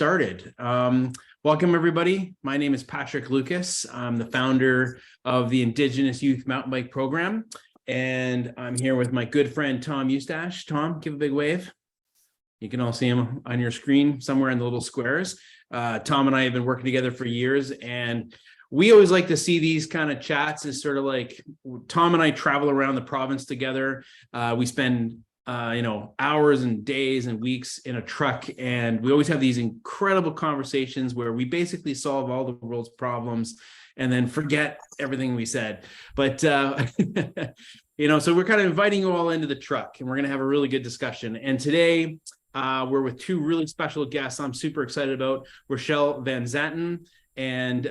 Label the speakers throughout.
Speaker 1: started. Welcome, everybody. My name is Patrick Lucas. I'm the founder of the Indigenous Youth Mountain Bike Program, and I'm here with my good friend, Tom Eustache. Tom, give a big wave. You can all see him on your screen somewhere in the little squares. Tom and I have been working together for years, and we always like to see these kind of chats as sort of like Tom and I travel around the province together. We spend hours and days and weeks in a truck, and we always have these incredible conversations where we basically solve all the world's problems and then forget everything we said. But so we're kind of inviting you all into the truck, and we're going to have a really good discussion. And today we're with two really special guests I'm super excited about: Rachelle Van Zanten and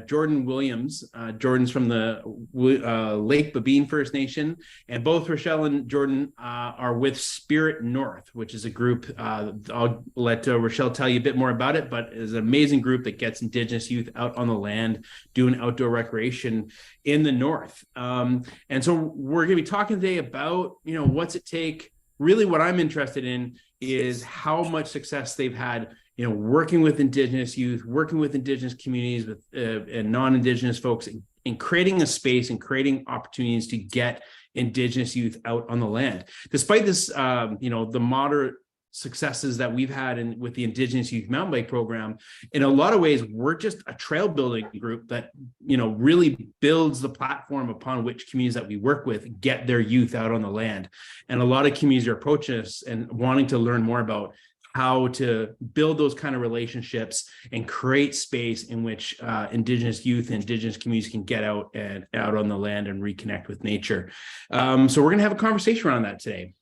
Speaker 1: Jordan Williams. Jordan's from the Lake Babine First Nation, and both Rachelle and Jordan are with Spirit North, which is a group. I'll let Rachelle tell you a bit more about it, but it's an amazing group that gets Indigenous youth out on the land doing outdoor recreation in the North. And so we're going to be talking today about, what's it take. Really, what I'm interested in is how much success they've had working with Indigenous youth, working with Indigenous communities with and non-Indigenous folks in creating a space and creating opportunities to get Indigenous youth out on the land. Despite this, the moderate successes that we've had with the Indigenous Youth Mountain Bike Program, in a lot of ways, we're just a trail building group that, really builds the platform upon which communities that we work with get their youth out on the land. And a lot of communities are approaching us and wanting to learn more about how to build those kind of relationships and create space in which Indigenous youth and Indigenous communities can get out on the land and reconnect with nature. So we're going to have a conversation around that today.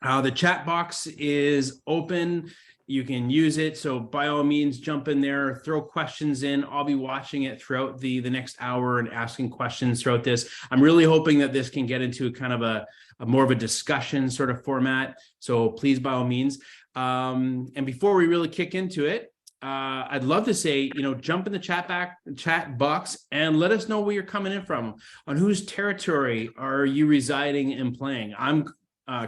Speaker 1: The chat box is open. You can use it. So by all means, jump in there, throw questions in. I'll be watching it throughout the next hour and asking questions throughout this. I'm really hoping that this can get into kind of a more of a discussion sort of format. So please, by all means. And before we really kick into it, I'd love to say, jump in the chat box and let us know where you're coming in from. On whose territory are you residing and playing? I'm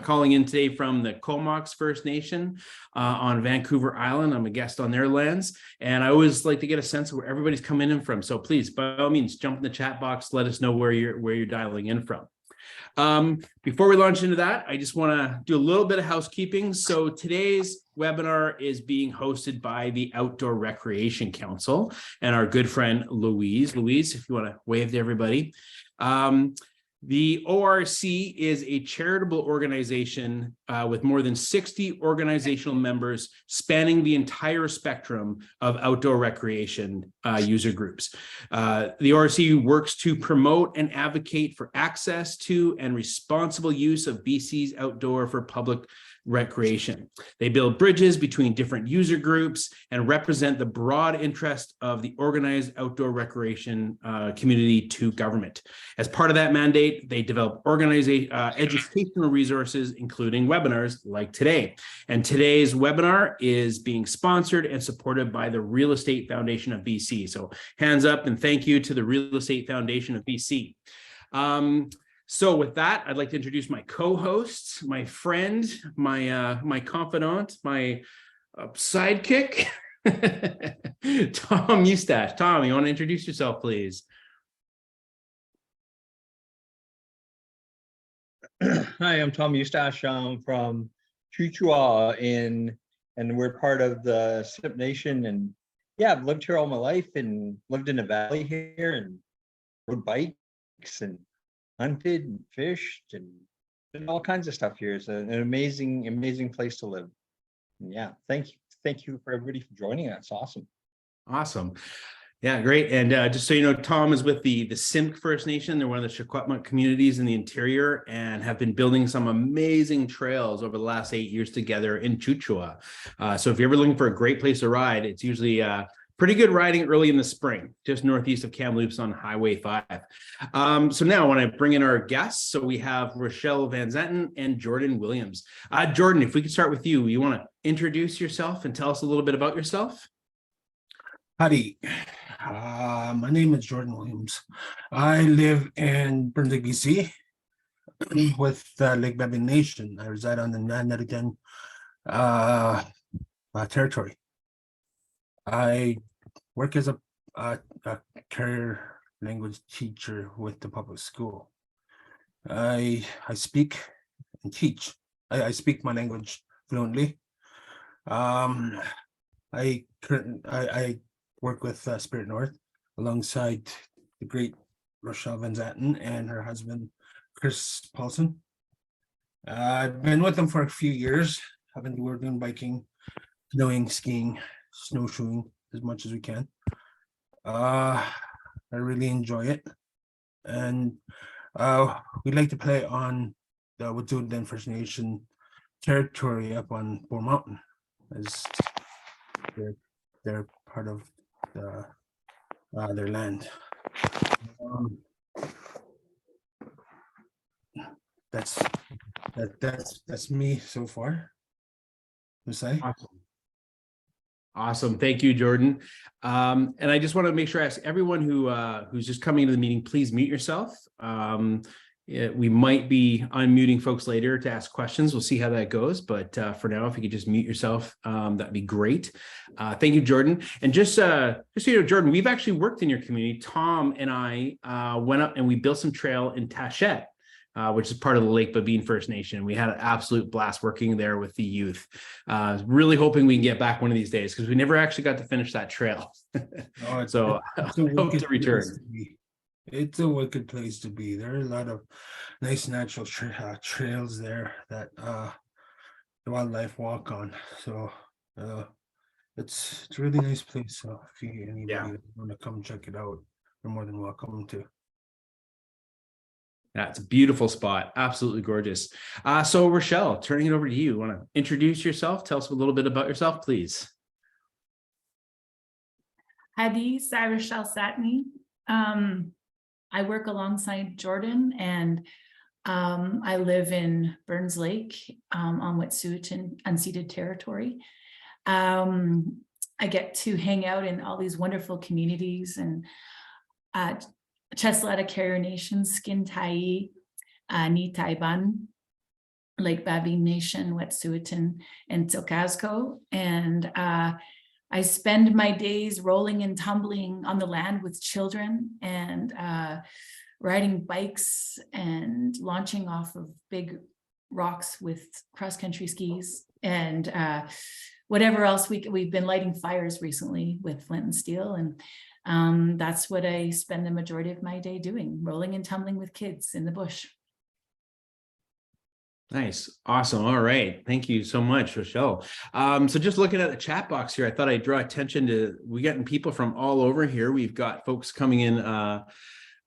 Speaker 1: calling in today from the Comox First Nation on Vancouver Island. I'm a guest on their lands, and I always like to get a sense of where everybody's coming in from. So please, by all means, jump in the chat box. Let us know where you're dialing in from. Before we launch into that, I just want to do a little bit of housekeeping. So today's webinar is being hosted by the Outdoor Recreation Council and our good friend Louise. Louise, if you want to wave to everybody. The ORC is a charitable organization with more than 60 organizational members spanning the entire spectrum of outdoor recreation user groups. The ORC works to promote and advocate for access to and responsible use of BC's outdoor for public recreation. They build bridges between different user groups and represent the broad interest of the organized outdoor recreation community to government. As part of that mandate, they develop educational resources, including webinars like today. And today's webinar is being sponsored and supported by the Real Estate Foundation of BC. So hands up and thank you to the Real Estate Foundation of BC. So with that, I'd like to introduce my co-host, my friend, my confidant, my sidekick, Tom Eustache. Tom, you want to introduce yourself, please?
Speaker 2: Hi, I'm Tom Eustache. I'm from Chuchua, and we're part of the Snip Nation. And yeah, I've lived here all my life and lived in the valley here and rode bikes and hunted and fished and did all kinds of stuff here. It's an amazing place to live. And yeah, thank you for everybody for joining us. Awesome.
Speaker 1: Yeah, great. And just so you know, Tom is with the Simk First Nation. They're one of the Secwepemc communities in the interior and have been building some amazing trails over the last 8 years together in Chuchua. So if you're ever looking for a great place to ride, it's usually pretty good riding early in the spring, just northeast of Kamloops on Highway 5. So now I want to bring in our guests. So we have Rachelle Van Zanten and Jordan Williams. Jordan, if we could start with you, you want to introduce yourself and tell us a little bit about yourself?
Speaker 3: Howdy. My name is Jordan Williams. I live in Brunswick, BC with Lake Babine Nation. I reside on the non-Indigenous territory. I work as a career language teacher with the public school. I speak and teach. I speak my language fluently. Um, I work with Spirit North alongside the great Rachelle Van Zanten and her husband Chris Paulson. I've been with them for a few years. We're doing biking, canoeing, skiing, snowshoeing as much as we can. I really enjoy it, and we like to play on the Wet'suwet'en First Nation territory up on Bull Mountain, as they're part of their land. Um, that's me so far. To say.
Speaker 1: Awesome. Awesome. Thank you, Jordan. And I just want to make sure I ask everyone who's just coming into the meeting, please mute yourself. We might be unmuting folks later to ask questions. We'll see how that goes. But for now, if you could just mute yourself, that'd be great. Thank you, Jordan. And just so you know, Jordan, we've actually worked in your community. Tom and I went up and we built some trail in Tachette, which is part of the Lake Babine First Nation. We had an absolute blast working there with the youth. Really hoping we can get back one of these days because we never actually got to finish that trail. So I hope to return.
Speaker 3: It's a wicked place to be. There are a lot of nice natural trails there that the wildlife walk on. So it's a really nice place. So if anybody want to come check it out, you're more than welcome to.
Speaker 1: That's a beautiful spot. Absolutely gorgeous. So Rachelle, turning it over to you. Want to introduce yourself? Tell us a little bit about yourself, please.
Speaker 4: Hadi, Rachelle Satney. I work alongside Jordan, and I live in Burns Lake on Wet'suwet'en unceded territory. I get to hang out in all these wonderful communities and Chesletta Carrier Nation, Skin Tai, Ni Taiban, Lake Babine Nation, Wet'suwet'en, and Silkazko. And I spend my days rolling and tumbling on the land with children and riding bikes and launching off of big rocks with cross-country skis and whatever else we've been lighting fires recently with flint and steel. And that's what I spend the majority of my day doing, rolling and tumbling with kids in the bush.
Speaker 1: Nice. Awesome. All right. Thank you so much, Rachelle. So just looking at the chat box here, I thought I'd draw attention to, we're getting people from all over here. We've got folks coming in.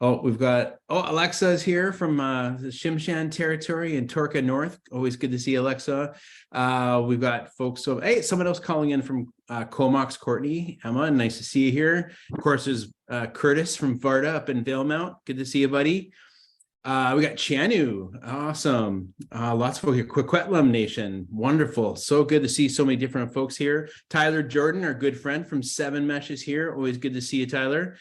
Speaker 1: Alexa's here from the Shimshan territory in Torca North. Always good to see Alexa. We've got folks. So, hey, someone else calling in from Comox, Courtney, Emma. Nice to see you here. Of course, there's Curtis from Varda up in Valemount. Good to see you, buddy. We got Chanu. Awesome. Lots of folks here. Quequetlam Nation. Wonderful. So good to see so many different folks here. Tyler Jordan, our good friend from Seven Meshes here. Always good to see you, Tyler.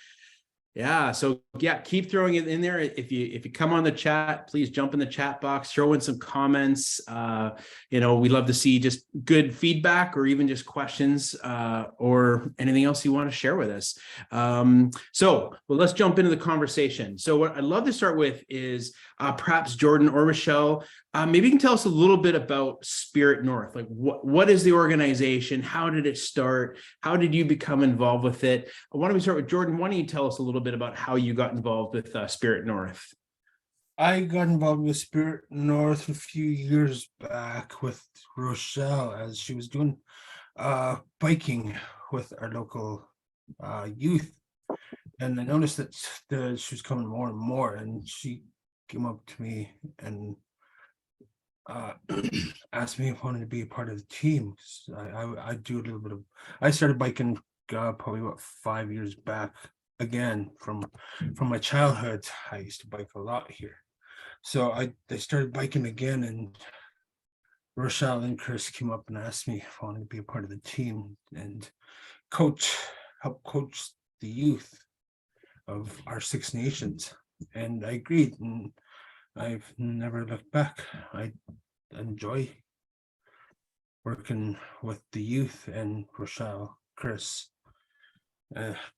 Speaker 1: Yeah, so yeah, keep throwing it in there. If you come on the chat, please jump in the chat box, throw in some comments. We love to see just good feedback or even just questions or anything else you want to share with us. Well, let's jump into the conversation. So what I'd love to start with is perhaps Jordan or Rachelle, maybe you can tell us a little bit about Spirit North. Like what is the organization? How did it start? How did you become involved with it? Why don't we start with Jordan? Why don't you tell us a little bit about how you got involved with Spirit North?
Speaker 3: I got involved with Spirit North a few years back with Rachelle as she was doing biking with our local youth. And I noticed that she was coming more and more, and she came up to me and asked me if I wanted to be a part of the team. I do a little bit of, I started biking probably about 5 years back again from my childhood. I used to bike a lot here. So I started biking again, and Rachelle and Chris came up and asked me if I wanted to be a part of the team and help coach the youth of our Six Nations. And I agreed, and I've never looked back. I enjoy working with the youth and Rachelle, Chris,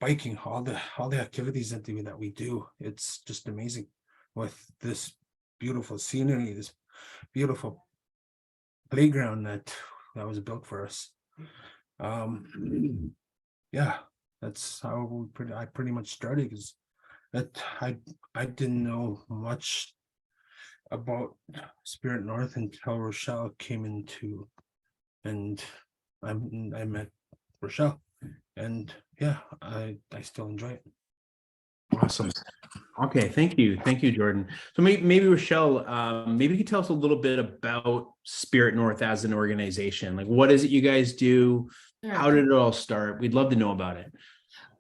Speaker 3: biking, all the activities that we do. It's just amazing with this beautiful scenery, this beautiful playground that was built for us. Yeah, that's how I pretty much started, because that I didn't know much about Spirit North until Rachelle came into, and I met Rachelle, and yeah, I still enjoy it.
Speaker 1: Awesome. Okay, thank you, Jordan. So maybe Rachelle, maybe you could tell us a little bit about Spirit North as an organization. Like, what is it you guys do? How did it all start? We'd love to know about it.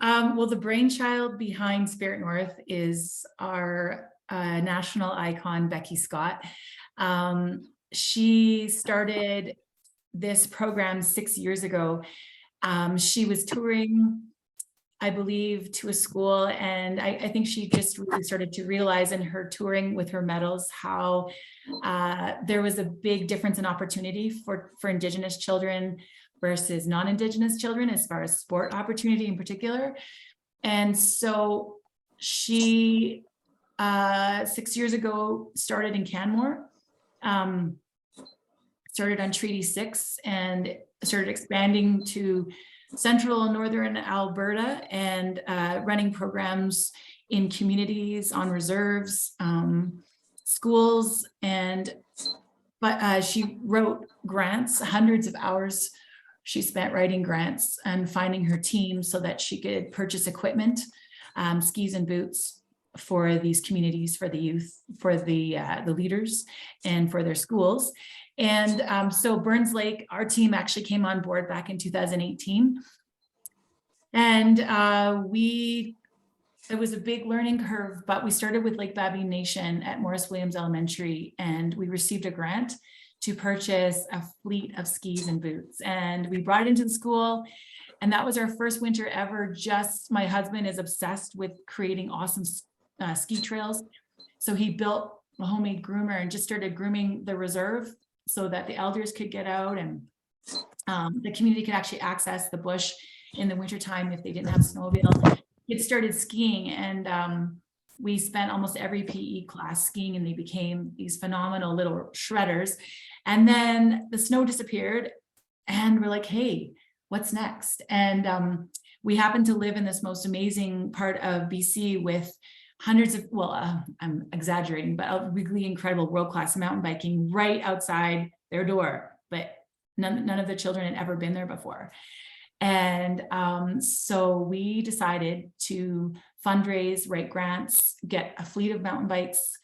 Speaker 4: Well, the brainchild behind Spirit North is our national icon, Becky Scott. She started this program 6 years ago. She was touring, I believe, to a school, and I think she just really started to realize in her touring with her medals how there was a big difference in opportunity for Indigenous children versus non-Indigenous children as far as sport opportunity in particular. And so she 6 years ago started in Canmore, started on Treaty 6 and started expanding to central and northern Alberta, and running programs in communities, on reserves, schools, but she wrote grants, hundreds of hours she spent writing grants and finding her team so that she could purchase equipment, skis and boots for these communities, for the youth, for the leaders, and for their schools. And so Burns Lake, our team actually came on board back in 2018. And it was a big learning curve, but we started with Lake Babine Nation at Morris Williams Elementary, and we received a grant to purchase a fleet of skis and boots. And we brought it into the school, and that was our first winter ever. Just, my husband is obsessed with creating awesome ski trails. So he built a homemade groomer and just started grooming the reserve so that the elders could get out and the community could actually access the bush in the wintertime if they didn't have snowmobile. Kids started skiing, and we spent almost every PE class skiing, and they became these phenomenal little shredders. And then the snow disappeared, and we're like, hey, what's next? And we happen to live in this most amazing part of BC with hundreds of, well, I'm exaggerating, but a really incredible world-class mountain biking right outside their door, but none of the children had ever been there before. And so we decided to fundraise, write grants, get a fleet of mountain bikes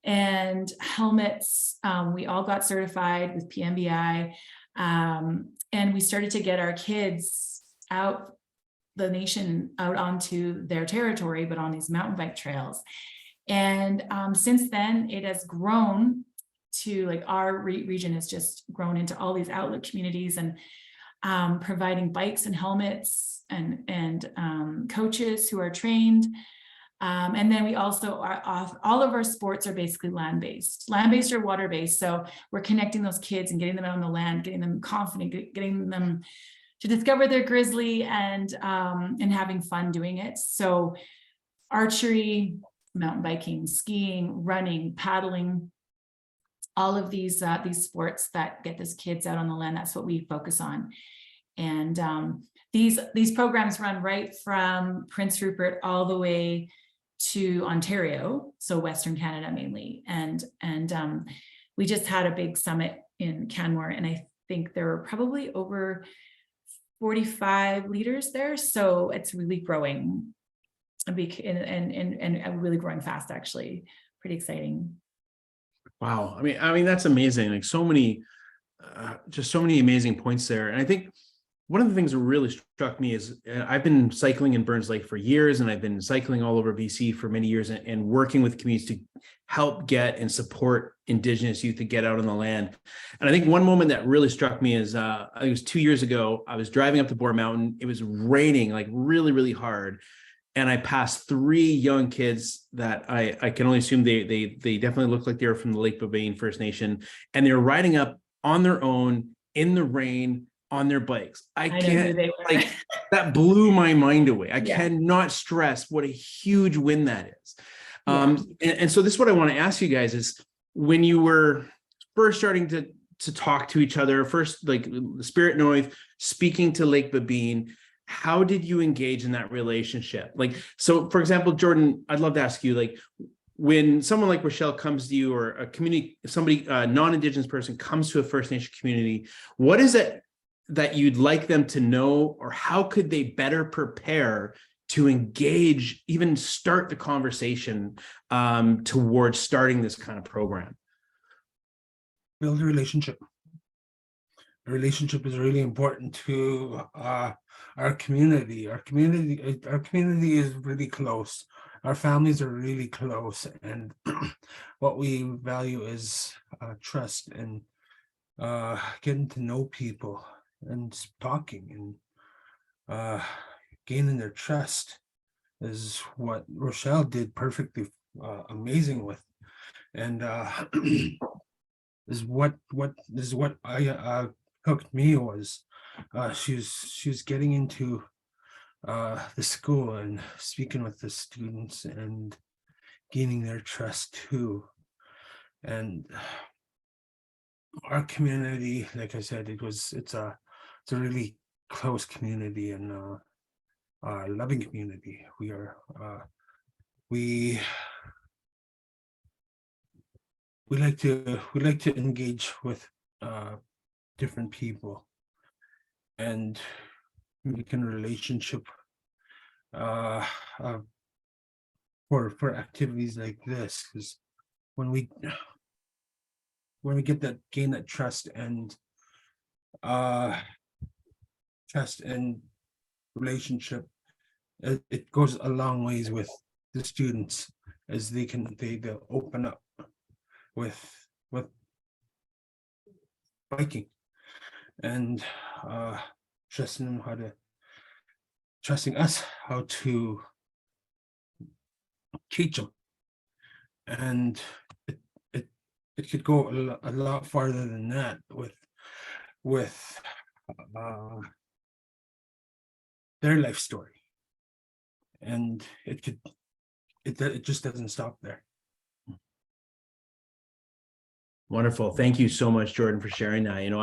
Speaker 4: and helmets. We all got certified with PMBI, and we started to get our kids out the nation, out onto their territory, but on these mountain bike trails. And since then, it has grown to, like, our region has just grown into all these outlet communities, and providing bikes and helmets and coaches who are trained. And then we also are all of our sports are basically land-based or water-based. So we're connecting those kids and getting them out on the land, getting them confident, getting them to discover their grizzly, and having fun doing it. So archery, mountain biking, skiing, running, paddling, all of these sports that get these kids out on the land, that's what we focus on. And these programs run right from Prince Rupert all the way to Ontario, so Western Canada mainly. And we just had a big summit in Canmore, and I think there were probably over 45 leaders there. So it's really growing, and really growing fast, actually. Pretty exciting.
Speaker 1: Wow. I mean, that's amazing. Like, so many, just so many amazing points there. And I think one of the things that really struck me is I've been cycling in Burns Lake for years, and I've been cycling all over BC for many years, and working with communities to help get and support Indigenous youth to get out on the land. And I think one moment that really struck me is, it was 2 years ago, I was driving up to Boar Mountain. It was raining, like, really, really hard. And I passed 3 young kids that I can only assume they definitely looked like they were from the Lake Babine First Nation. And they were riding up on their own in the rain, on their bikes. I
Speaker 4: I know who
Speaker 1: can't,
Speaker 4: they were.
Speaker 1: like, that blew my mind away. I
Speaker 4: Yeah.
Speaker 1: cannot stress what a huge win that is.
Speaker 4: Yeah.
Speaker 1: And so this is what I want to ask you guys is, when you were first starting to talk to each other, first, like Spirit North, speaking to Lake Babine, how did you engage in that relationship? Like, so for example, Jordan, I'd love to ask you, like, when someone like Rachelle comes to you, or a community, somebody, a non-Indigenous person comes to a First Nation community, what is it that you'd like them to know, or how could they better prepare to engage, even start the conversation towards starting this kind of program?
Speaker 3: Build a relationship. A relationship is really important to our community. Our community is really close. Our families are really close, and what we value is trust and getting to know people and talking and gaining their trust is what Rachelle did perfectly amazing with, and is what I hooked me was she was getting into the school and speaking with the students and gaining their trust too. And our community, like I said, it's a really close community and loving community. We like to engage with different people and making a relationship for activities like this, because when we gain that trust and relationship, it goes a long ways with the students, as they'll open up with biking and trusting us how to teach them. And it could go a lot farther than that with their life story, and it just doesn't stop there.
Speaker 1: Wonderful. Thank you so much, Jordan, for sharing that. You know,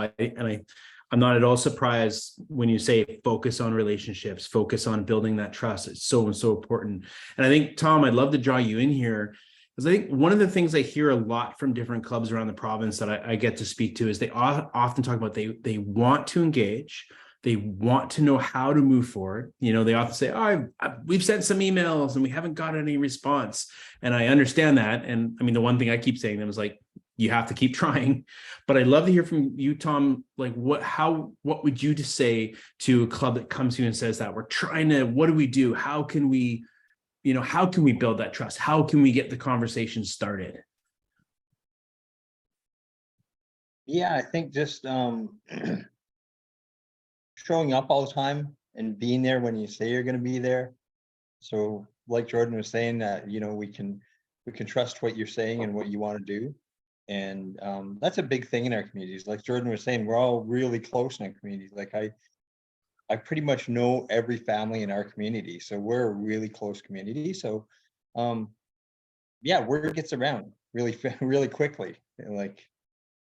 Speaker 1: I'm not at all surprised when you say focus on relationships, focus on building that trust. It's so important. And I think, Tom, I'd love to draw you in here, because I think one of the things I hear a lot from different clubs around the province that I get to speak to is they often talk about they want to engage. They want to know how to move forward. You know, they often say, "Oh, we've sent some emails and we haven't got any response." And I understand that. And I mean, the one thing I keep saying to them is, like, you have to keep trying. But I'd love to hear from you, Tom, like what would you just say to a club that comes to you and says that we're trying to, what do we do? How can we build that trust? How can we get the conversation started?
Speaker 2: Yeah, I think just showing up all the time and being there when you say you're going to be there. So like Jordan was saying, that, you know, we can trust what you're saying and what you want to do. And that's a big thing in our communities. Like Jordan was saying, we're all really close in our communities. Like I pretty much know every family in our community. So we're a really close community. So yeah, word gets around really quickly. And like,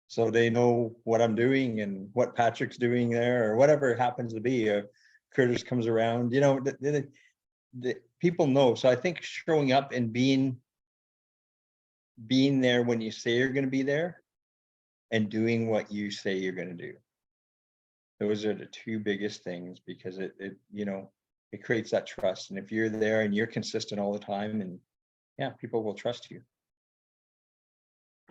Speaker 2: so they know what I'm doing and what Patrick's doing there, or whatever it happens to be. Curtis comes around, you know, the people know. So I think showing up and being there when you say you're going to be there and doing what you say you're going to do. Those are the two biggest things, because it you know, it creates that trust. And if you're there and you're consistent all the time, and yeah, people will trust you.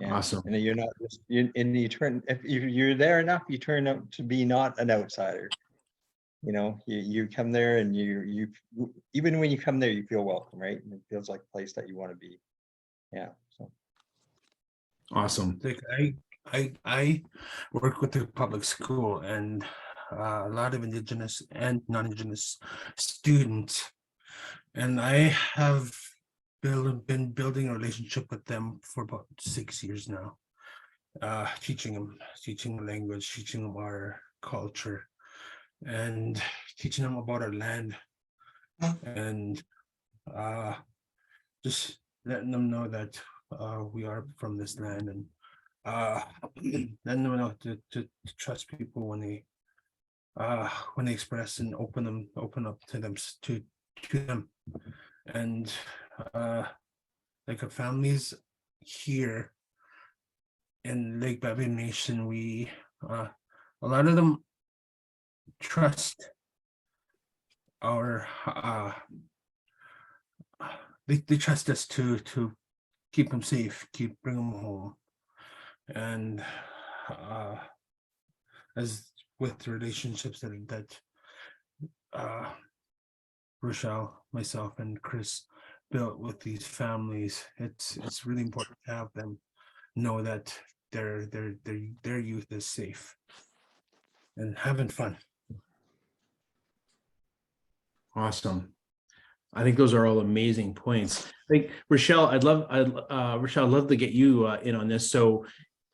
Speaker 2: Yeah.
Speaker 1: Awesome.
Speaker 2: And then you're not just if you're there enough, you turn out to be not an outsider. You know, you come there and you even when you come there, you feel welcome, right? And it feels like a place that you want to be. Yeah. So
Speaker 1: Awesome.
Speaker 3: Like I work with the public school, and a lot of Indigenous and non-Indigenous students, and I have been building a relationship with them for about 6 years now, teaching them language, teaching them our culture, and teaching them about our land, and just letting them know that we are from this land, and letting them know to trust people when they express and open up to them, to them. And like our families here in Lake Babine Nation, we a lot of them trust our they trust us to keep them safe, bring them home. And as with the relationships that Rachelle, myself, and Chris built with these families, it's really important to have them know that their youth is safe and having fun.
Speaker 1: Awesome. I think those are all amazing points. Like Rachelle, Rachelle, I'd love to get you in on this. So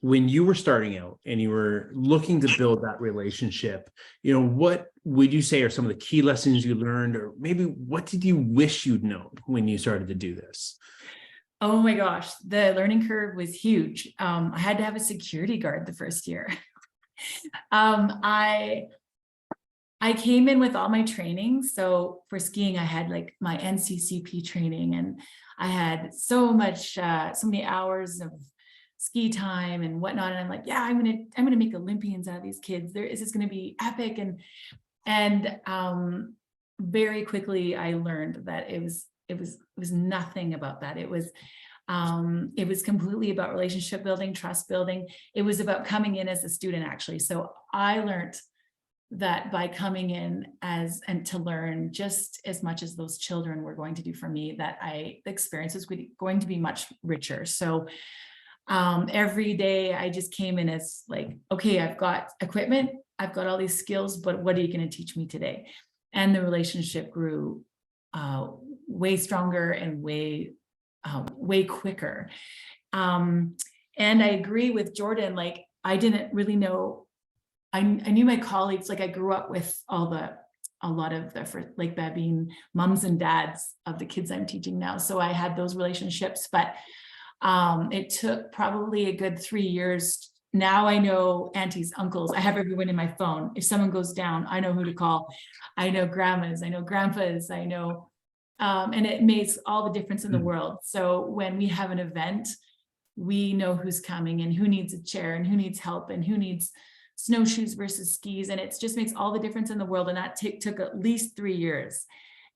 Speaker 1: when you were starting out and you were looking to build that relationship, what would you say are some of the key lessons you learned, or maybe what did you wish you'd known when you started to do this?
Speaker 4: Oh my gosh, the learning curve was huge. I had to have a security guard the first year. I came in with all my training. So for skiing, I had like my NCCP training, and I had so many hours of ski time and whatnot. And I'm like, yeah, I'm gonna make Olympians out of these kids. This is gonna be epic. And very quickly I learned that it was nothing about that. It was completely about relationship building, trust building. It was about coming in as a student, actually. So I learned that by coming in and to learn just as much as those children were going to do for me, that the experience was going to be much richer. So every day I just came in as like, okay, I've got equipment, I've got all these skills, but what are you going to teach me today? And the relationship grew way stronger and way quicker. And I agree with Jordan, like I didn't really know, I knew my colleagues, like I grew up with a lot of the Lake Babine moms and dads of the kids I'm teaching now. So I had those relationships, but it took probably a good 3 years. Now I know aunties, uncles, I have everyone in my phone. If someone goes down, I know who to call. I know grandmas, I know grandpas, I know, and it makes all the difference in the world. So when we have an event, we know who's coming and who needs a chair and who needs help and who needs snowshoes versus skis. And it just makes all the difference in the world. And that took at least 3 years.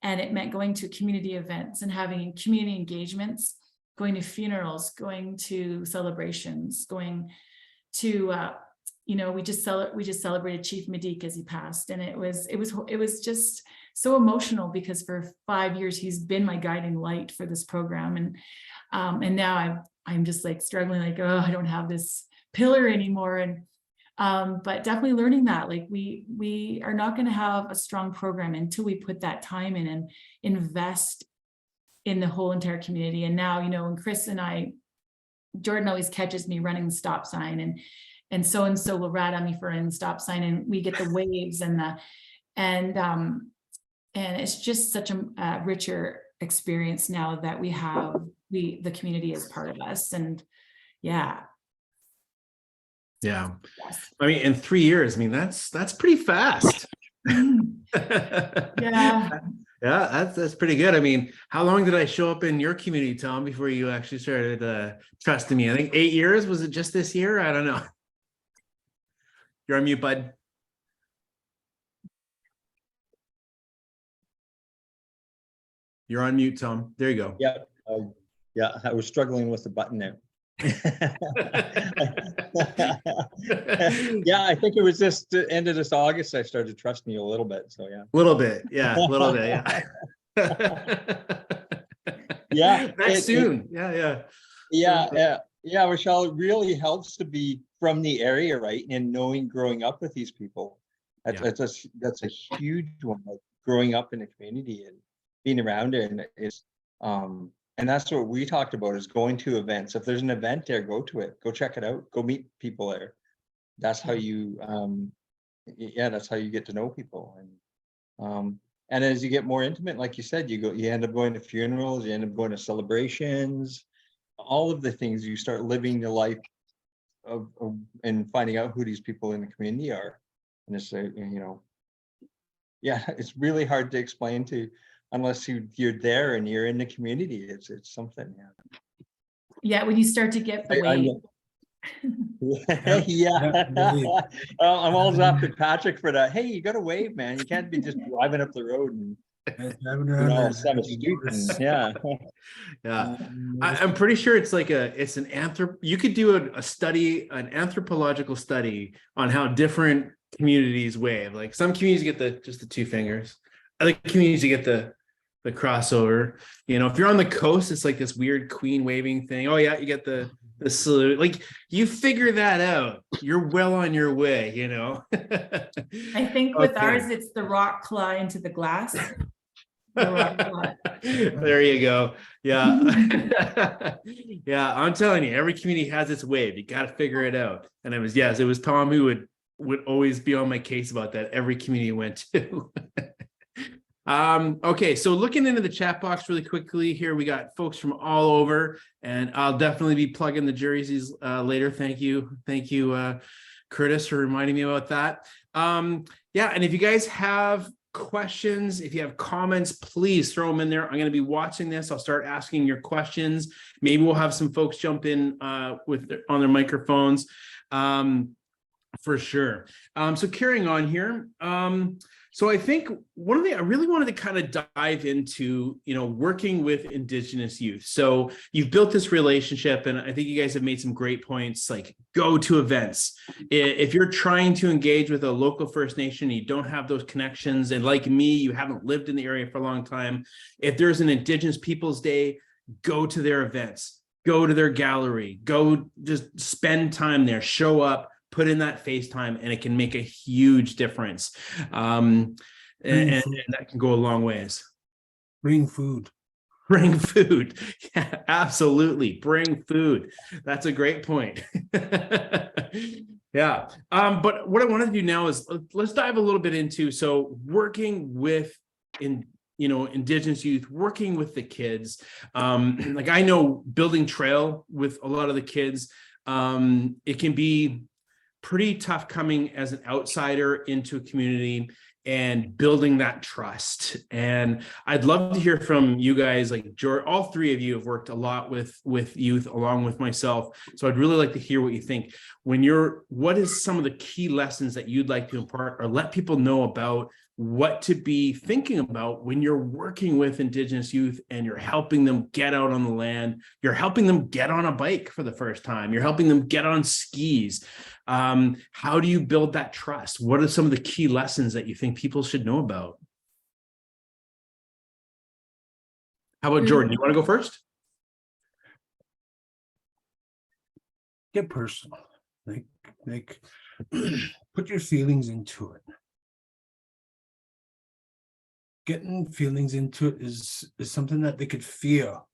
Speaker 4: And it meant going to community events and having community engagements, going to funerals, going to celebrations, going to, we just celebrated Chief Medik as he passed. And it was just so emotional, because for 5 years, he's been my guiding light for this program. And now I'm just like struggling, like, oh, I don't have this pillar anymore. And but definitely learning that, like we are not going to have a strong program until we put that time in and invest in the whole entire community. And now, and Chris and Jordan always catches me running the stop sign, and so will rat on me for running the stop sign, and we get the waves and it's just such a richer experience now that we have the community as part of us. And yeah.
Speaker 1: Yeah.
Speaker 4: Yes.
Speaker 1: I mean, in 3 years, I mean, that's pretty fast.
Speaker 4: Yeah.
Speaker 1: Yeah, that's pretty good. I mean, how long did I show up in your community, Tom, before you actually started trusting me? I think 8 years. Was it just this year? I don't know. You're on mute, bud. You're on mute, Tom. There you go.
Speaker 2: Yeah. Yeah, I was struggling with the button there. Yeah, I think it was just the end of this August I started trusting you a little bit. So yeah.
Speaker 1: A little bit, yeah.
Speaker 2: Yeah.
Speaker 1: Next soon. Yeah.
Speaker 2: Rachelle, it really helps to be from the area, right? And growing up with these people. That's a huge one. Like growing up in a community and being around it, and it's and that's what we talked about, is going to events. If there's an event there, go to it, go check it out, go meet people there. That's how you yeah, that's how you get to know people. And as you get more intimate, like you said, you end up going to funerals, you end up going to celebrations, all of the things. You start living the life of and finding out who these people in the community are. And it's yeah, it's really hard to explain to unless you're there and you're in the community. It's something. Yeah.
Speaker 4: Yeah, when you start to get the wave.
Speaker 2: Yeah.
Speaker 3: really.
Speaker 2: I'm always after Patrick for that. Hey, you got to wave, man. You can't be just driving up the road and have a stoop. Yeah.
Speaker 1: Yeah. I'm pretty sure it's like you could do a study, an anthropological study on how different communities wave. Like some communities get just the two fingers. Other communities you get the crossover. If you're on the coast, it's like this weird queen waving thing. Oh yeah, you get the salute. Like you figure that out, you're well on your way.
Speaker 4: I think with
Speaker 1: Okay.
Speaker 4: ours, it's the rock claw into the glass.
Speaker 1: There you go. Yeah. Yeah, I'm telling you, every community has its wave. You got to figure it out. And it was Tom who would always be on my case about that every community I went to. Okay, so looking into the chat box really quickly here, we got folks from all over, and I'll definitely be plugging the jerseys later. Thank you, Curtis, for reminding me about that. Yeah, and if you guys have questions, if you have comments, please throw them in there. I'm going to be watching this. I'll start asking your questions. Maybe we'll have some folks jump in on their microphones, for sure. So carrying on here. So I think one of the I really wanted to kind of dive into, working with Indigenous youth. So you've built this relationship, and I think you guys have made some great points, like go to events. If you're trying to engage with a local First Nation, you don't have those connections, and like me, you haven't lived in the area for a long time. If there's an Indigenous Peoples Day, go to their events, go to their gallery, go just spend time there, show up, put in that FaceTime, and it can make a huge difference. And that can go a long ways.
Speaker 3: Bring food.
Speaker 1: Bring food. Yeah, absolutely. Bring food. That's a great point. Yeah. But what I want to do now is let's dive a little bit into, so working with Indigenous youth, working with the kids. Like I know building trail with a lot of the kids, it can be pretty tough coming as an outsider into a community and building that trust. And I'd love to hear from you guys. Like George, all three of you have worked a lot with youth along with myself. So I'd really like to hear what you think. What is some of the key lessons that you'd like to impart or let people know about what to be thinking about when you're working with Indigenous youth and you're helping them get out on the land, you're helping them get on a bike for the first time, you're helping them get on skis. How do you build that trust? What are some of the key lessons that you think people should know about? How about Jordan? You want to go first?
Speaker 3: Get personal. Like put your feelings into it. Getting feelings into it is something that they could feel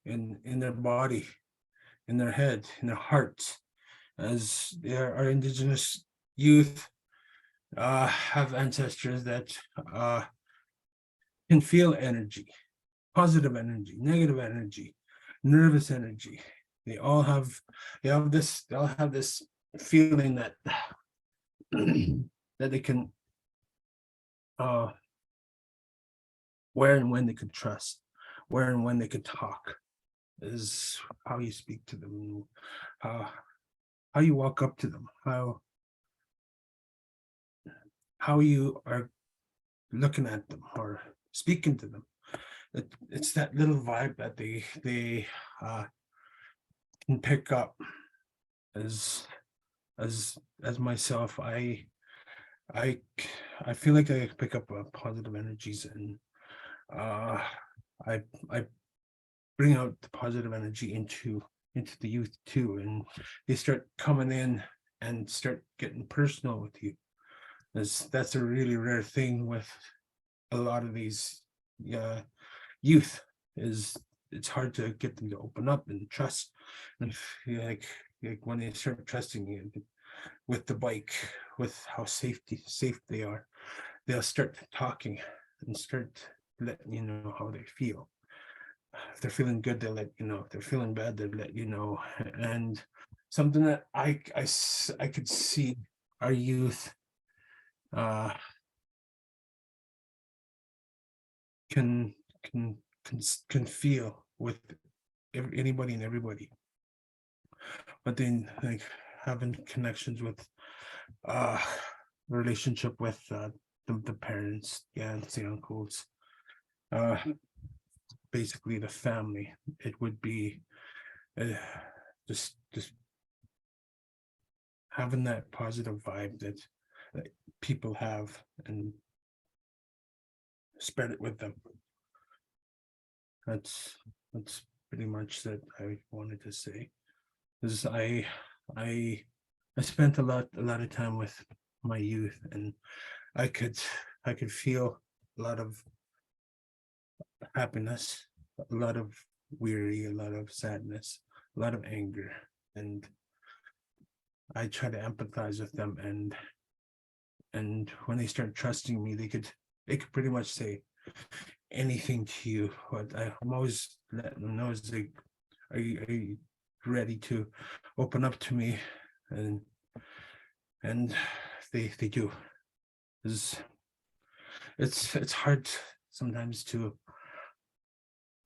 Speaker 3: in their body, in their head, in their hearts. As our Indigenous youth have ancestors that can feel energy, positive energy, negative energy, nervous energy. They all have this feeling that that they can where and when they could trust, where and when they could talk, is how you speak to them, how you walk up to them, how you are looking at them or speaking to them. It's that little vibe that they can pick up. As myself, I feel like I pick up positive energies, and I bring out the positive energy into the youth too, and they start coming in and start getting personal with you. That's a really rare thing with a lot of these youth, is it's hard to get them to open up and trust. And like when they start trusting you, with the bike, with how safe they are. They'll start talking and start letting you know how they feel. If they're feeling good, they'll let you know. If they're feeling bad, they'll let you know. And something that I could see our youth can feel with anybody and everybody, but then like having connections with relationship with the parents, the aunts, the uncles, basically the family. It would be just having that positive vibe that people have and spread it with them. That's pretty much that I wanted to say. Because I spent a lot of time with my youth, and I could feel a lot of happiness, a lot of weary, a lot of sadness, a lot of anger, and I try to empathize with them, and when they start trusting me, they could pretty much say anything to you. But I'm always letting them know, is like, are you ready to open up to me? And they do. It's hard sometimes to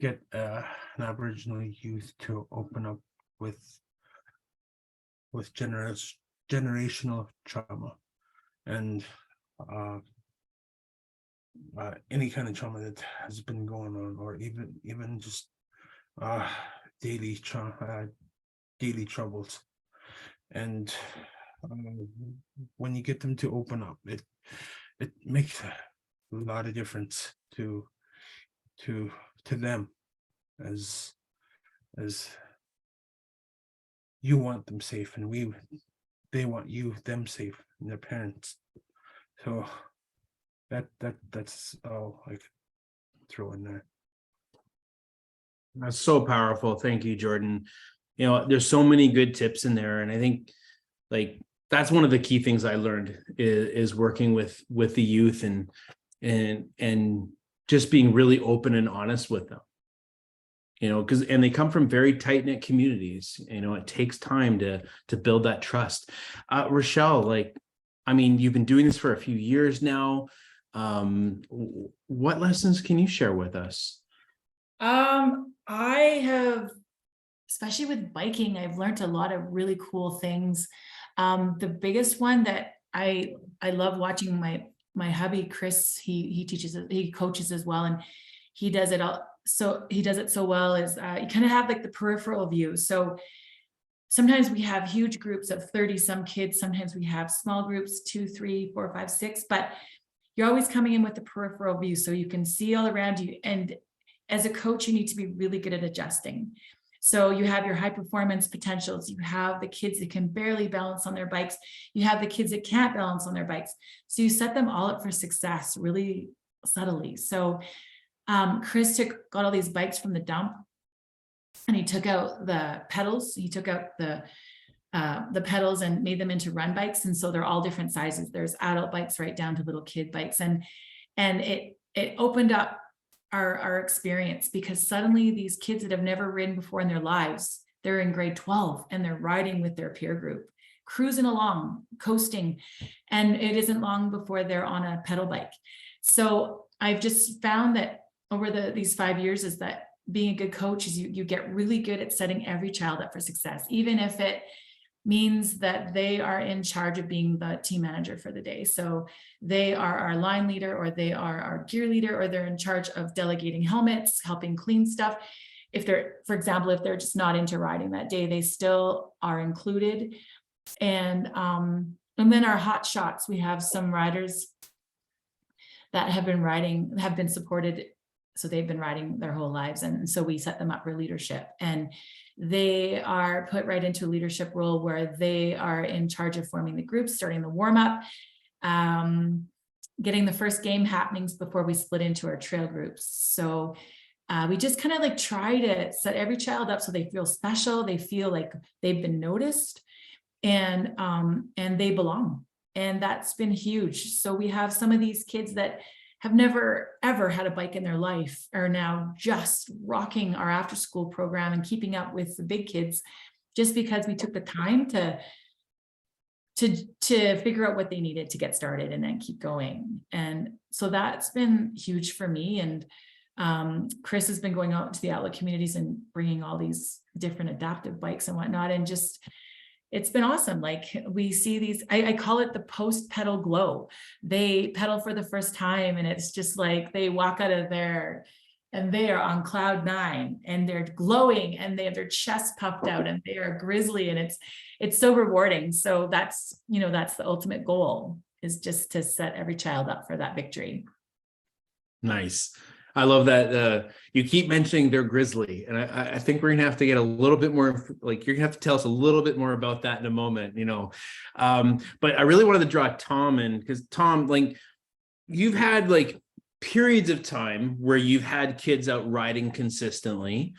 Speaker 3: get an Aboriginal youth to open up with generational trauma and any kind of trauma that has been going on, or even just daily troubles. And when you get them to open up, it makes a lot of difference to them, as you want them safe, and they want them safe, and their parents. So that's all I could throw in there.
Speaker 1: That's so powerful. Thank you, Jordan. You know, there's so many good tips in there, and I think like that's one of the key things I learned is working with the youth and just being really open and honest with them. You know, and they come from very tight-knit communities. You know, it takes time to build that trust. Rachelle, like, I mean, you've been doing this for a few years now. What lessons can you share with us?
Speaker 4: I have, especially with biking, I've learned a lot of really cool things. The biggest one that I love watching my hubby Chris, he teaches, he coaches as well, and he does it all. So he does it so well, is you kind of have like the peripheral view. So sometimes we have huge groups of 30 some kids. Sometimes we have small groups, 2, 3, 4, 5, 6, but you're always coming in with the peripheral view so you can see all around you. And as a coach, you need to be really good at adjusting. So you have your high performance potentials. You have the kids that can barely balance on their bikes. You have the kids that can't balance on their bikes. So you set them all up for success really subtly. So Chris got all these bikes from the dump, and he took out the pedals. He took out the pedals and made them into run bikes. And so they're all different sizes. There's adult bikes right down to little kid bikes. And it opened up our experience, because suddenly these kids that have never ridden before in their lives, they're in grade 12 and they're riding with their peer group, cruising along, coasting. And it isn't long before they're on a pedal bike. So I've just found that over these 5 years is that being a good coach is you get really good at setting every child up for success, even if it means that they are in charge of being the team manager for the day. So they are our line leader, or they are our gear leader, or they're in charge of delegating helmets, helping clean stuff. If they're, for example, if they're just not into riding that day, they still are included. And then our hot shots, we have some riders that have been supported. So they've been riding their whole lives. And so we set them up for leadership, and they are put right into a leadership role where they are in charge of forming the group, starting the warm up, getting the first game happenings before we split into our trail groups. So we just kind of like try to set every child up so they feel special. They feel like they've been noticed. and they belong. And that's been huge. So we have some of these kids that have never ever had a bike in their life are now just rocking our after school program and keeping up with the big kids, just because we took the time to figure out what they needed to get started and then keep going. And so that's been huge for me. And Chris has been going out to the outlet communities and bringing all these different adaptive bikes and whatnot. And just, it's been awesome. Like we see these, I call it the post-pedal glow. They pedal for the first time and it's just like they walk out of there and they are on cloud 9 and they're glowing and they have their chest puffed out and they are grizzly, and it's so rewarding. So that's, you know, that's the ultimate goal, is just to set every child up for that victory.
Speaker 1: Nice. I love that you keep mentioning they're grizzly, and I think we're gonna have to get a little bit more, like you're gonna have to tell us a little bit more about that in a moment, you know. But I really wanted to draw Tom in, because Tom, like you've had like periods of time where you've had kids out riding consistently,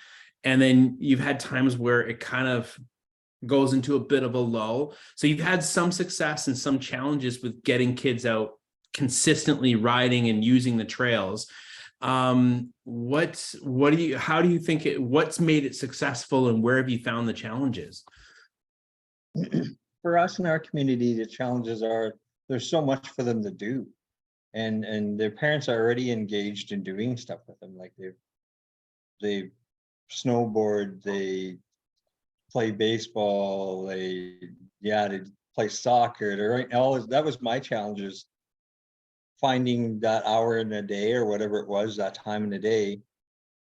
Speaker 1: and then you've had times where it kind of goes into a bit of a lull. So you've had some success and some challenges with getting kids out consistently riding and using the trails. How do you think what's made it successful, and where have you found the challenges?
Speaker 2: For us in our community, the challenges are there's so much for them to do, and their parents are already engaged in doing stuff with them. Like they snowboard, they play baseball, they play soccer. They're all that was my challenges, finding that hour in a day or whatever it was, that time in the day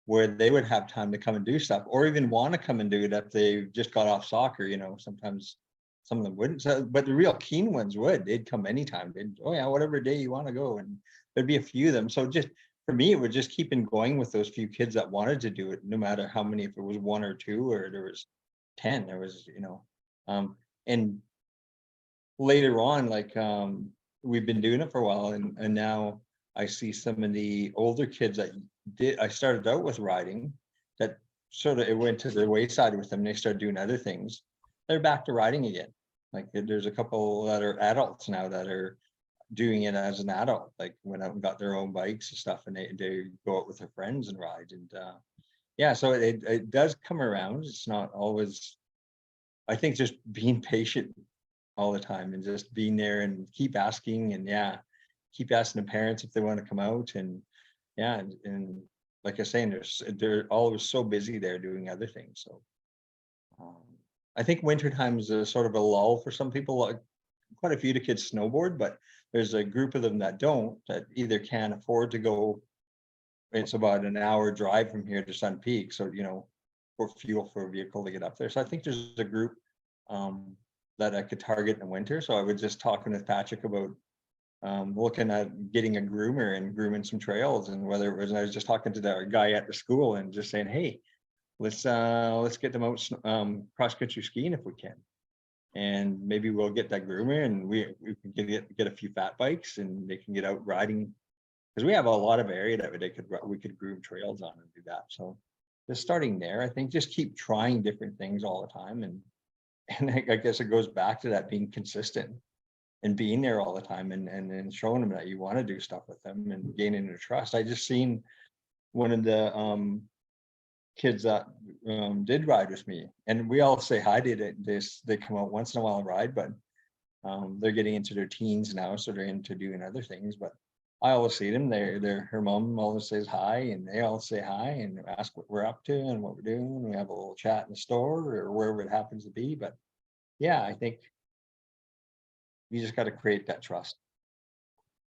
Speaker 2: where they would have time to come and do stuff, or even want to come and do it if they just got off soccer. You know, sometimes some of them wouldn't, but the real keen ones would. They'd come anytime. Oh yeah, whatever day you want to go. And there'd be a few of them. So just for me, it would just keep on going with those few kids that wanted to do it, no matter how many, if it was 1 or 2 or there was 10, there was, you know. And later on, like we've been doing it for a while, and now I see some of the older kids that I started out with riding, that sort of it went to the wayside with them. They started doing other things. They're back to riding again. Like there's a couple that are adults now that are doing it as an adult, like went out and got their own bikes and stuff, and they go out with their friends and ride. And yeah, so it does come around. It's not always, I think, just being patient all the time and just being there and keep asking, and keep asking the parents if they want to come out. And and like I was saying, they're always so busy there doing other things. So I think winter time is a sort of a lull for some people. Like quite a few of the kids snowboard, but there's a group of them that don't, that either can't afford to go. It's about an hour drive from here to Sun Peak, so you know, for fuel for a vehicle to get up there. So I think there's a group that I could target in the winter. So I was just talking with Patrick about looking at getting a groomer and grooming some trails, and whether it was, I was just talking to the guy at the school and just saying, hey, let's get them out cross country skiing if we can, and maybe we'll get that groomer and we can get a few fat bikes and they can get out riding, because we have a lot of area that we could groom trails on and do that. So just starting there, I think just keep trying different things all the time, and I guess it goes back to that being consistent and being there all the time, and showing them that you want to do stuff with them and gaining their trust. I just seen one of the kids that did ride with me, and we all say hi. They come out once in a while and ride, but they're getting into their teens now, so they're into doing other things. But I always see them. Her mom always says hi, and they all say hi and ask what we're up to and what we're doing. We have a little chat in the store or wherever it happens to be. But yeah, I think you just got to create that trust.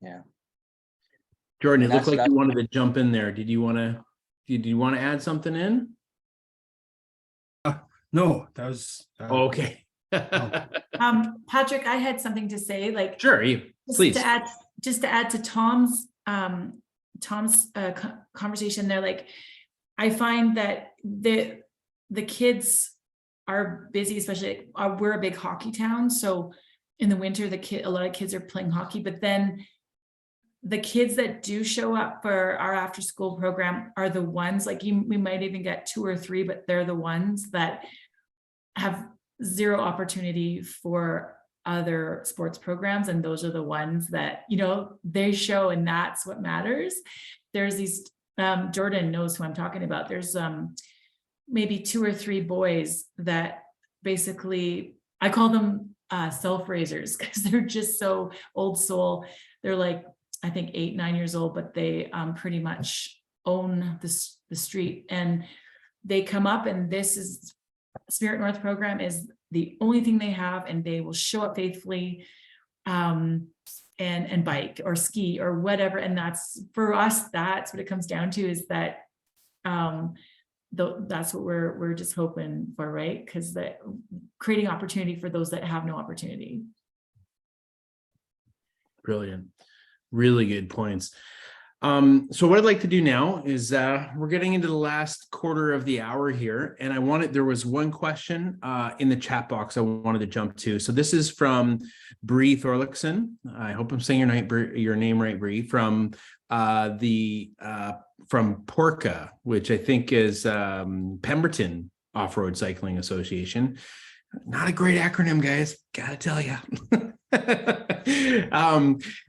Speaker 2: Yeah.
Speaker 1: Jordan,
Speaker 2: And
Speaker 1: it looked like you wanted to jump in there. Did you want to add something in?
Speaker 3: No, that was
Speaker 1: Okay.
Speaker 4: Patrick, I had something to say, like,
Speaker 1: Sure, please.
Speaker 4: To add to Tom's conversation there. Like, I find that the kids are busy, especially we're a big hockey town, so in the winter a lot of kids are playing hockey, but then the kids that do show up for our after school program are the ones, like we might even get 2 or 3, but they're the ones that have zero opportunity for other sports programs, and those are the ones that, you know, they show, and that's what matters. There's these Jordan knows who I'm talking about. There's maybe 2 or 3 boys that basically, I call them self-raisers, because they're just so old soul. They're like, I think 8, 9 years old, but they pretty much own the street, and they come up, and this is Spirit North program is the only thing they have, and they will show up faithfully and bike or ski or whatever. And that's, for us, that's what it comes down to, is that that's what we're just hoping for, right? Because that creating opportunity for those that have no opportunity.
Speaker 1: Brilliant. Really good points. So what I'd like to do now is we're getting into the last quarter of the hour here, and there was one question in the chat box I wanted to jump to. So this is from Bree Thorlickson. I hope I'm saying your name right, Bree, from Porca, which I think is Pemberton Off-Road Cycling Association. Not a great acronym, guys, gotta tell you.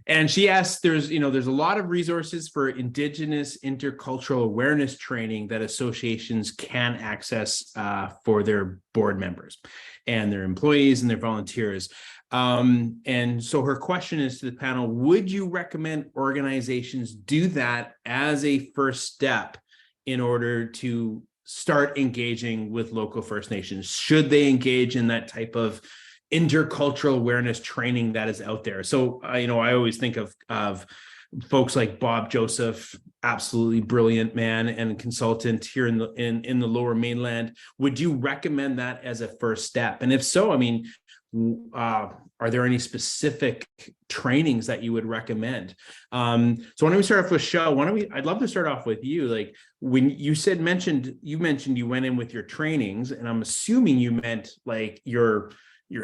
Speaker 1: And she asked, there's a lot of resources for Indigenous intercultural awareness training that associations can access for their board members and their employees and their volunteers. And so her question is to the panel: would you recommend organizations do that as a first step in order to start engaging with local First Nations? Should they engage in that type of intercultural awareness training that is out there? So, I always think of folks like Bob Joseph, absolutely brilliant man and consultant here in the Lower Mainland. Would you recommend that as a first step? And if so, are there any specific trainings that you would recommend? So why don't we start off with Rachelle? I'd love to start off with you. Like, when you mentioned you went in with your trainings, and I'm assuming you meant like your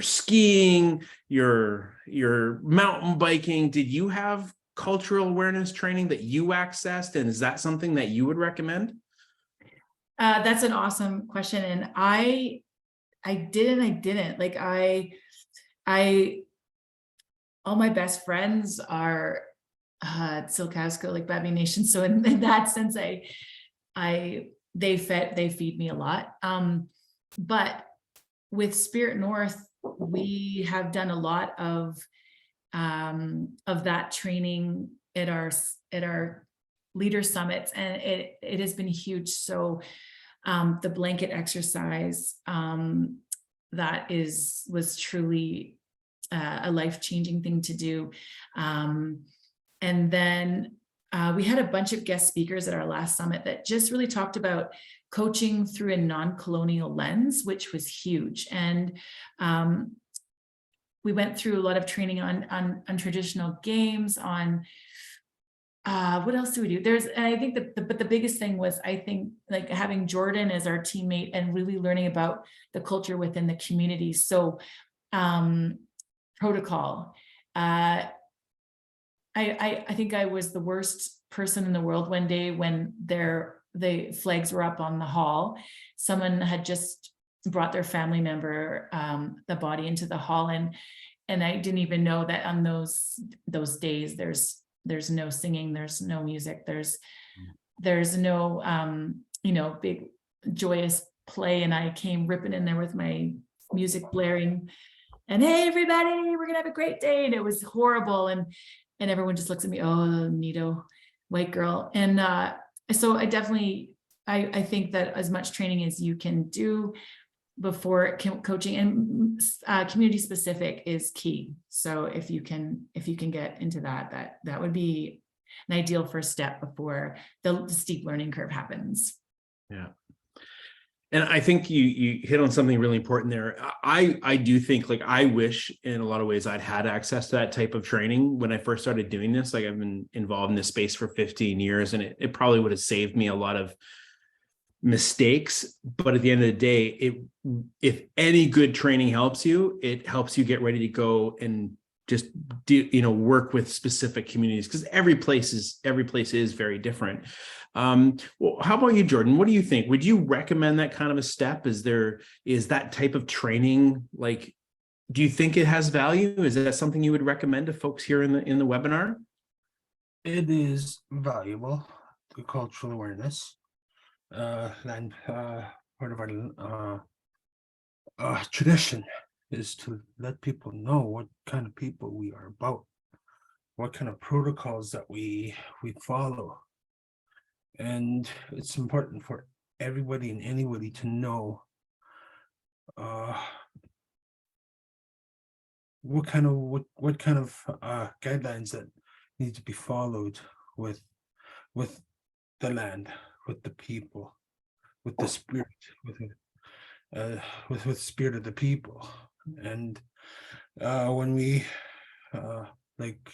Speaker 1: skiing, your mountain biking. Did you have cultural awareness training that you accessed? And is that something that you would recommend?
Speaker 4: That's an awesome question. And I didn't. Like, all my best friends are Silcasco, like Babine Nation. So in that sense, they feed me a lot. But with Spirit North, we have done a lot of that training at our leader summits, and it has been huge. So the blanket exercise, that was truly a life-changing thing to do. And then we had a bunch of guest speakers at our last summit that just really talked about coaching through a non-colonial lens, which was huge. And we went through a lot of training on traditional games, on what else do we do? And I think but the biggest thing was, I think, like, having Jordan as our teammate and really learning about the culture within the community. So protocol. I think I was the worst person in the world one day when the flags were up on the hall. Someone had just brought their family member, the body, into the hall, and I didn't even know that on those days there's no singing, there's no music, there's no big joyous play. And I came ripping in there with my music blaring, and hey everybody, we're gonna have a great day. And it was horrible, and everyone just looks at me, oh, neato, white girl. And so I definitely, I think that as much training as you can do before coaching, and community specific is key. So if you can get into that would be an ideal first step before the steep learning curve happens.
Speaker 1: Yeah. And I think you hit on something really important there. I do think, like, I wish in a lot of ways I'd had access to that type of training when I first started doing this. Like, I've been involved in this space for 15 years, and it probably would have saved me a lot of mistakes. But at the end of the day, if any good training helps you, it helps you get ready to go and just work with specific communities, because every place is very different. Well, how about you, Jordan? What do you think? Would you recommend that kind of a step? Is that type of training, like, do you think it has value? Is that something you would recommend to folks here in the webinar?
Speaker 3: It is valuable to cultural awareness. And part of our tradition is to let people know what kind of people we are about, what kind of protocols that we follow. And it's important for everybody and anybody to know what kind of guidelines that need to be followed with the land, with the people, with the spirit, with the spirit of the people. And when we like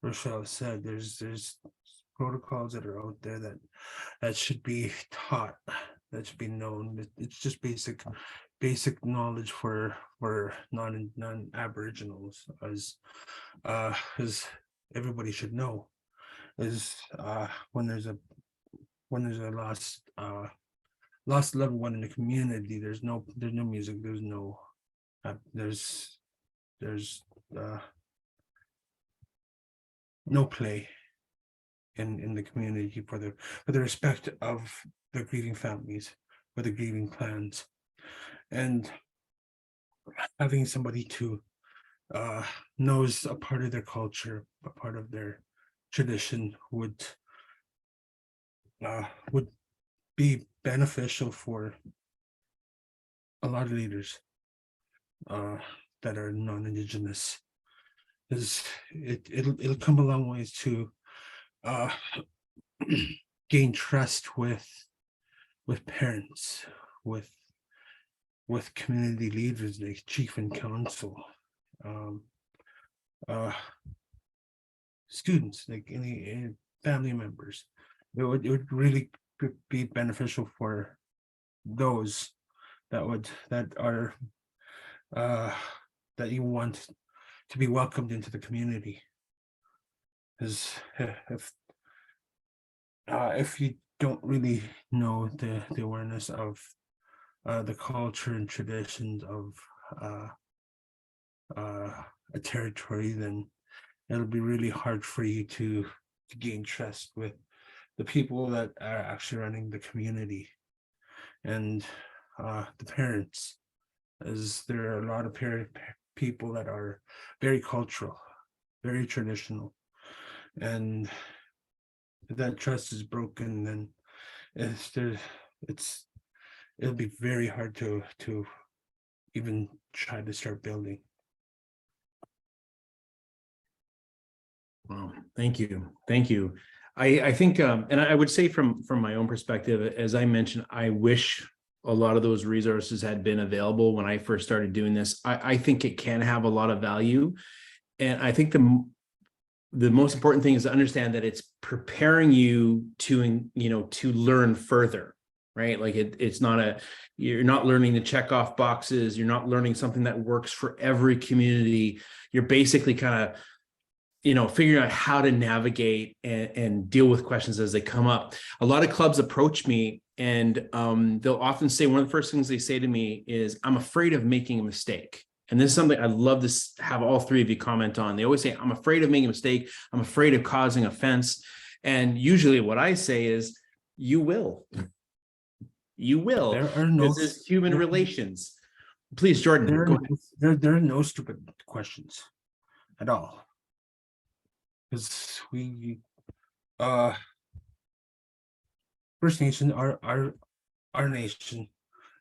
Speaker 3: Rachelle said, there's protocols that are out there that should be taught, that should be known. It's just basic knowledge for non-Aboriginals, as everybody should know, is when there's a lost loved one in the community, there's no music, there's no no play in the community for the respect of the grieving families, for the grieving clans. And having somebody to knows a part of their culture, a part of their tradition would be beneficial for a lot of leaders that are non-Indigenous. Is it'll come a long ways to gain trust with parents, with community leaders like chief and council, students, like any family members. It would really be beneficial for those that you want to be welcomed into the community. Because if you don't really know the awareness of the culture and traditions of a territory, then it'll be really hard for you to gain trust with the people that are actually running the community, and the parents, as there are a lot of people that are very cultural, very traditional, and if that trust is broken, then it'll be very hard to even try to start building.
Speaker 1: Well, thank you. I think, and I would say from my own perspective, as I mentioned, I wish a lot of those resources had been available when I first started doing this. I think it can have a lot of value, and I think the most important thing is to understand that it's preparing you to learn further, right? Like it's not you're not learning to check off boxes. You're not learning something that works for every community. You're basically kind of figuring out how to navigate and deal with questions as they come up. A lot of clubs approach me, and they'll often say, one of the first things they say to me is, I'm afraid of making a mistake. And this is something I'd love to have all three of you comment on. They always say, I'm afraid of making a mistake. I'm afraid of causing offense. And usually what I say is, you will.
Speaker 3: There are no,
Speaker 1: this is human relations. Please, Jordan, go ahead.
Speaker 3: There are no stupid questions at all. Because we First Nation, our nation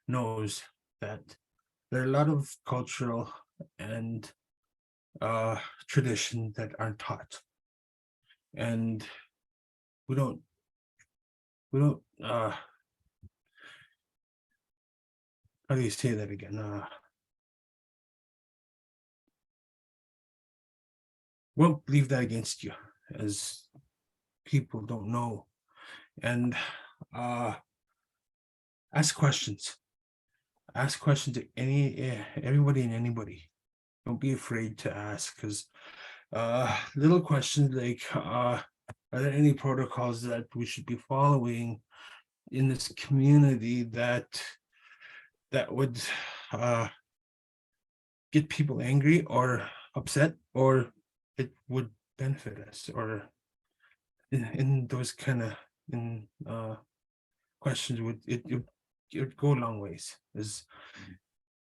Speaker 3: knows that there are a lot of cultural and tradition that aren't taught, and we don't how do you say that again? Won't leave that against you, as people don't know. And ask questions to everybody and anybody. Don't be afraid to ask, because little questions like are there any protocols that we should be following in this community that would get people angry or upset, or it would benefit us, or in those kind of questions would it would go a long ways. Is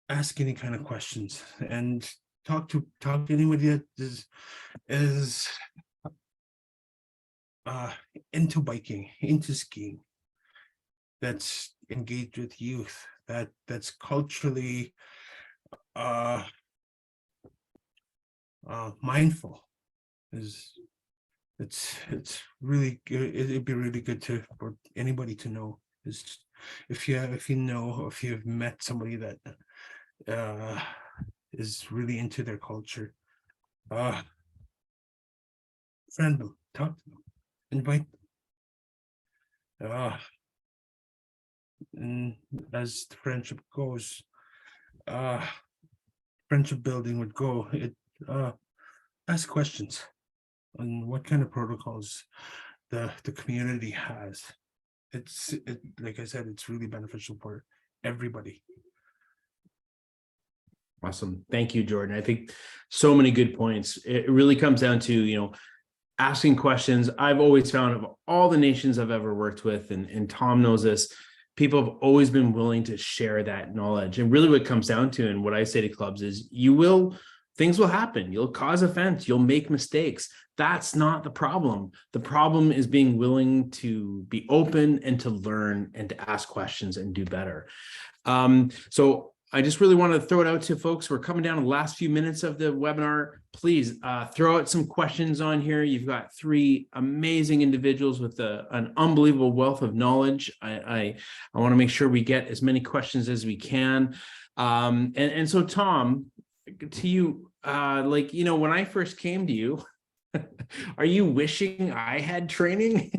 Speaker 3: ask any kind of questions and talk to anybody that is into biking, into skiing, that's engaged with youth, that's culturally mindful. Is it's really good. It'd be really good for anybody to know. Is if you've met somebody that is really into their culture, friend them, talk to them, invite them. And as the friendship goes, friendship building would go. It ask questions on what kind of protocols the community has. It like I said, it's really beneficial for everybody.
Speaker 1: Awesome. Thank you, Jordan. I think so many good points. It really comes down to, asking questions. I've always found, of all the nations I've ever worked with, and Tom knows this, people have always been willing to share that knowledge. And really what it comes down to, and what I say to clubs is, things will happen. You'll cause offense. You'll make mistakes. That's not the problem. The problem is being willing to be open and to learn and to ask questions and do better. So I just really want to throw it out to folks. We're coming down to the last few minutes of the webinar. Please throw out some questions on here. You've got three amazing individuals with an unbelievable wealth of knowledge. I want to make sure we get as many questions as we can. And so, Tom, to you, when I first came to you, are you wishing I had training?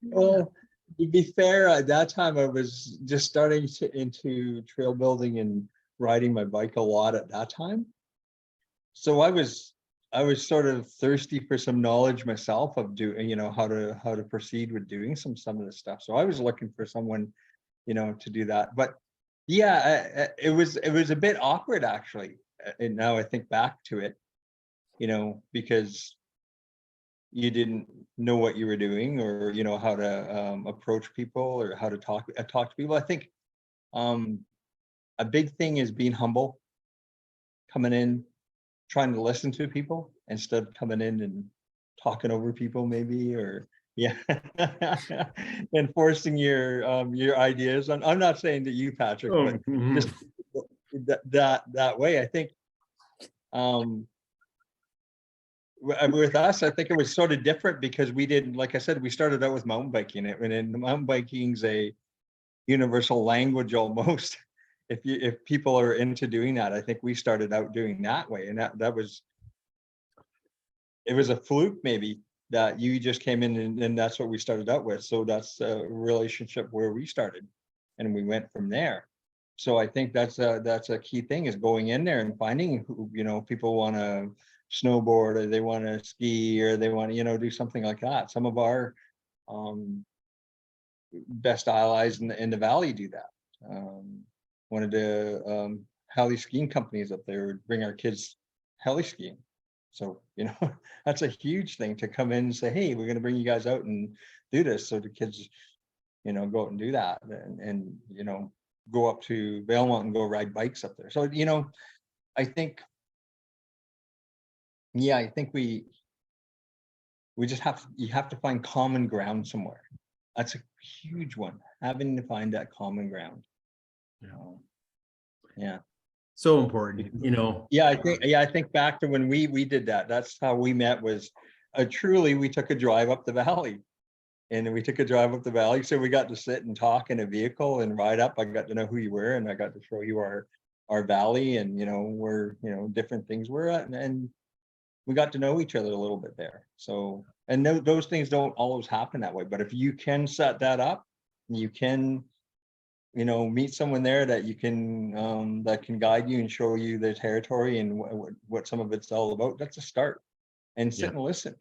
Speaker 2: Well, to be fair, at that time I was just starting into trail building and riding my bike a lot at that time. So I was sort of thirsty for some knowledge myself of doing, how to proceed with doing some of this stuff. So I was looking for someone, to do that. But yeah, it was a bit awkward actually. And now I think back to it, because you didn't know what you were doing, or how to approach people, or how to talk to people. I think a big thing is being humble, coming in, trying to listen to people instead of coming in and talking over people, maybe, or enforcing your ideas. I'm not saying that you, Patrick, but just that way. I think with us, I think it was sort of different because we didn't, like I said, we started out with mountain biking, and mountain biking's a universal language almost. If people are into doing that, I think we started out doing that way, and it was a fluke maybe that you just came in and that's what we started out with. So that's a relationship where we started, and we went from there. So I think that's a key thing, is going in there and finding who, people want to snowboard, or they want to ski, or they want to do something like that. Some of our best allies in the valley do that. One of the heli skiing companies up there would bring our kids heli skiing. So that's a huge thing, to come in and say, hey, we're going to bring you guys out and do this. So the kids go out and do that, and go up to Valemount and go ride bikes up there. So I think we just you have to find common ground somewhere. That's a huge one, having to find that common ground. Yeah.
Speaker 1: So important,
Speaker 2: Yeah, I think back to when we did that. That's how we met, was truly, we took a drive up the valley. And we took a drive up the valley. So we got to sit and talk in a vehicle and ride up. I got to know who you were, and I got to show you our valley, and where different things were at, and we got to know each other a little bit there. So, and those things don't always happen that way, but if you can set that up, you can meet someone there that you can that can guide you and show you the territory and what some of it's all about. That's a start. And sit
Speaker 1: Yeah.
Speaker 2: and listen.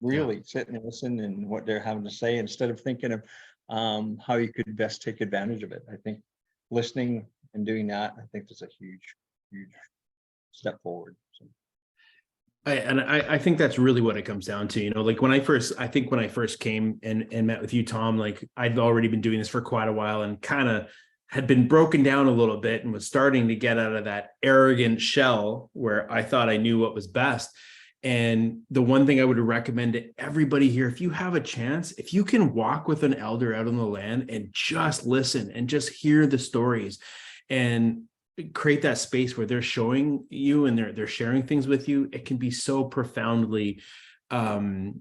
Speaker 2: Really sit and listen and what they're having to say instead of thinking of how you could best take advantage of it. I think listening and doing that, I think is a huge step forward. So.
Speaker 1: I think that's really what it comes down to, like when I first came and met with you, Tom, like I'd already been doing this for quite a while and kind of had been broken down a little bit and was starting to get out of that arrogant shell where I thought I knew what was best. And the one thing I would recommend to everybody here, if you have a chance, if you can walk with an elder out on the land and just listen and just hear the stories and create that space where they're showing you and they're sharing things with you, it can be so profoundly powerful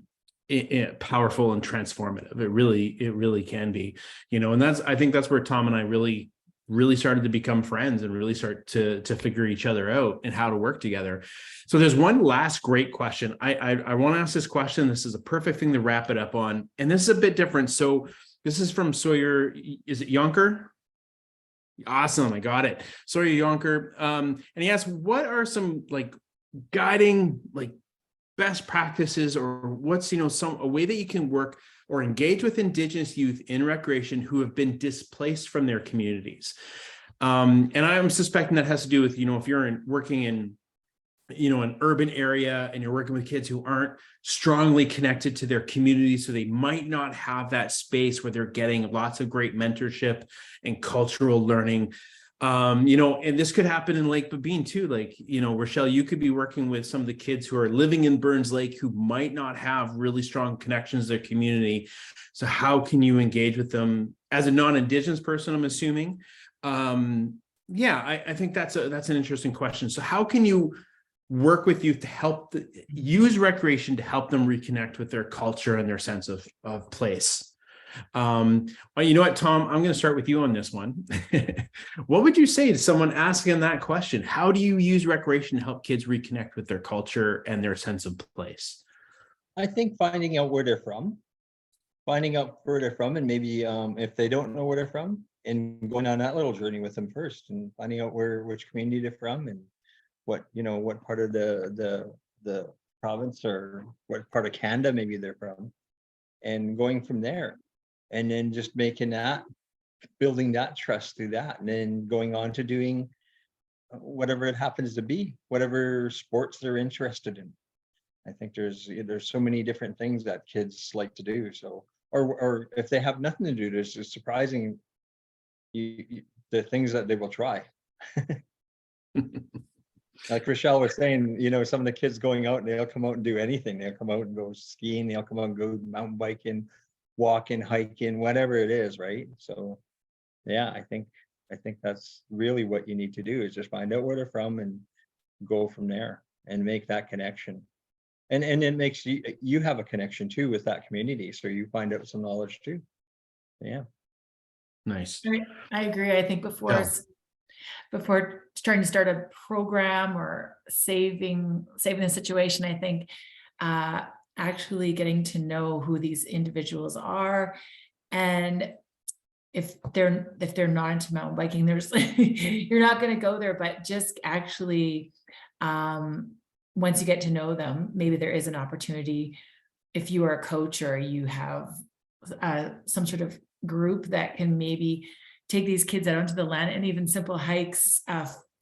Speaker 1: and transformative. It really can be, and I think that's where Tom and I really started to become friends and really start to figure each other out and how to work together. So there's one last great question. I want to ask this question. This is a perfect thing to wrap it up on. And this is a bit different. So this is from Sawyer. Is it Yonker? Awesome. I got it. Sawyer Yonker. And he asked, what are some like guiding like best practices or what's, a way that you can work or engage with Indigenous youth in recreation who have been displaced from their communities. And I'm suspecting that has to do with, if you're working in, an urban area and you're working with kids who aren't strongly connected to their community, so they might not have that space where they're getting lots of great mentorship and cultural learning. And this could happen in Lake Babine too. Like, Rachelle, you could be working with some of the kids who are living in Burns Lake who might not have really strong connections to their community. So how can you engage with them as a non-Indigenous person, I'm assuming? I think that's an interesting question. So how can you work with youth to help use recreation to help them reconnect with their culture and their sense of place? Well, you know what, Tom, I'm going to start with you on this one. What would you say to someone asking that question? How do you use recreation to help kids reconnect with their culture and their sense of place?
Speaker 2: I think finding out where they're from, and maybe if they don't know where they're from, and going on that little journey with them first and finding out which community they're from and what part of the province or what part of Canada maybe they're from, and going from there. And then just building that trust through that, and then going on to doing whatever it happens to be, whatever sports they're interested in. I think there's so many different things that kids like to do. So, or if they have nothing to do, there's just surprising the things that they will try. Like Rachelle was saying, some of the kids going out and they'll come out and do anything. They'll come out and go skiing. They'll come out and go mountain biking, walking, hiking, whatever it is, right? So, yeah, I think that's really what you need to do is just find out where they're from and go from there and make that connection. And it makes you have a connection too with that community, so you find out some knowledge too. Yeah.
Speaker 1: Nice.
Speaker 4: I agree. I think before trying to start a program or saving the situation, I think actually getting to know who these individuals are, and if they're not into mountain biking, there's you're not going to go there, but just actually once you get to know them, maybe there is an opportunity if you are a coach or you have some sort of group that can maybe take these kids out onto the land, and even simple hikes.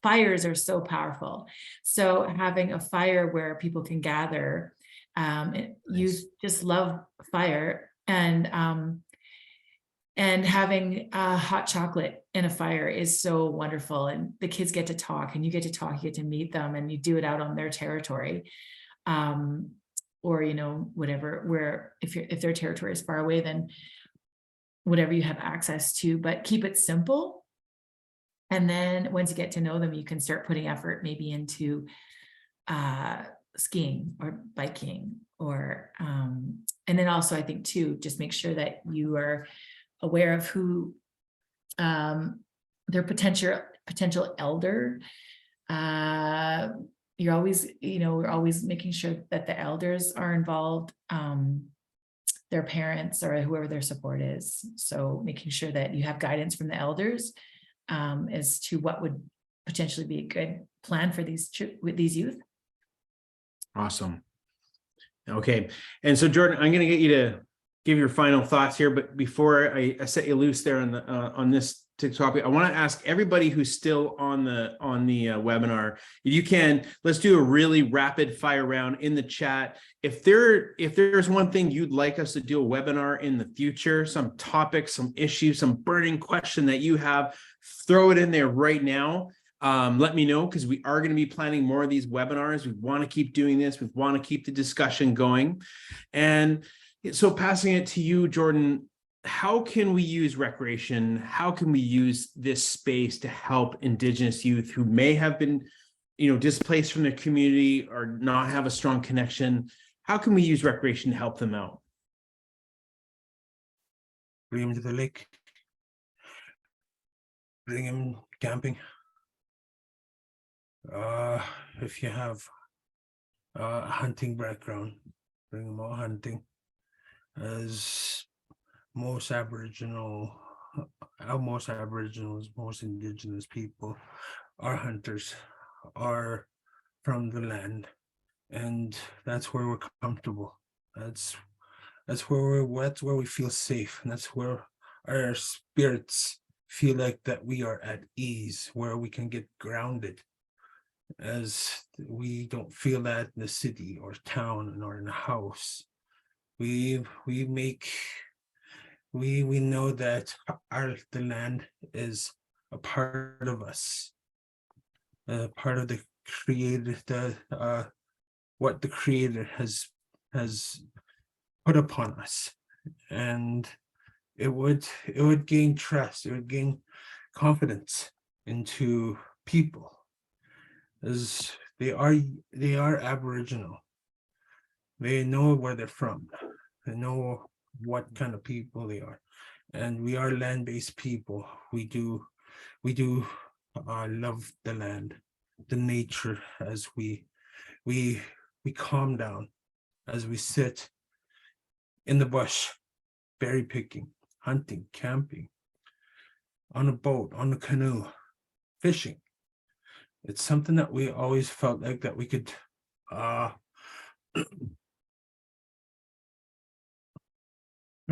Speaker 4: Fires are so powerful. So having a fire where people can gather, you just love fire, and having hot chocolate in a fire is so wonderful. And the kids get to talk, and you get to talk, you get to meet them, and you do it out on their territory. Or, whatever, where if their territory is far away, then whatever you have access to, but keep it simple. And then once you get to know them, you can start putting effort maybe into skiing or biking, or and then also I think too, just make sure that you are aware of who their potential elder. We're always making sure that the elders are involved. their parents or whoever their support is. So making sure that you have guidance from the elders as to what would potentially be a good plan for these youth.
Speaker 1: Awesome. Okay. And so Jordan, I'm going to get you to give your final thoughts here, but before I set you loose there on this topic, I want to ask everybody who's still on the webinar, if you can, let's do a really rapid fire round in the chat. If there's one thing you'd like us to do a webinar in the future, some topic, some issue, some burning question that you have, throw it in there right now. Let me know, because we are going to be planning more of these webinars. We want to keep doing this. We want to keep the discussion going. And so passing it to you, Jordan, how can we use recreation? How can we use this space to help Indigenous youth who may have been, displaced from their community or not have a strong connection? How can we use recreation to help them out?
Speaker 3: Bring them to the lake. Bring them camping. If you have a hunting background, bring them all hunting. As most Aboriginals, most Indigenous people are hunters, are from the land, and that's where we're comfortable. That's where we feel safe, and that's where our spirits feel like that we are at ease, where we can get grounded, as we don't feel that in the city or town or in a house. We know that the land is a part of us, part of the creator, what the creator has put upon us, and it would gain trust, it would gain confidence into people, as they are Aboriginal. They know where they're from. They know what kind of people they are, and we are land-based people. We do love the land, the nature, as we calm down as we sit in the bush, berry picking, hunting, camping, on a boat, on a canoe, fishing. It's something that we always felt like that we could put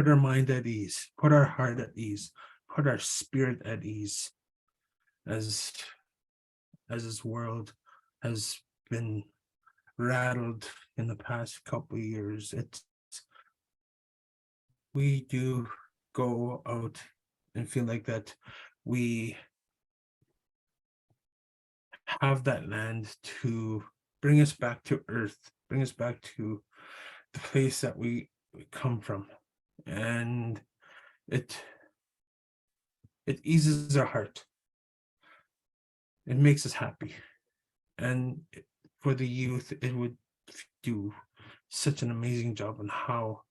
Speaker 3: our mind at ease, put our heart at ease, put our spirit at ease, as this world has been rattled in the past couple of years. We do go out and feel like that we have that land to bring us back to earth, bring us back to the place that we come from. And it eases our heart. It makes us happy. And for the youth, it would do such an amazing job on how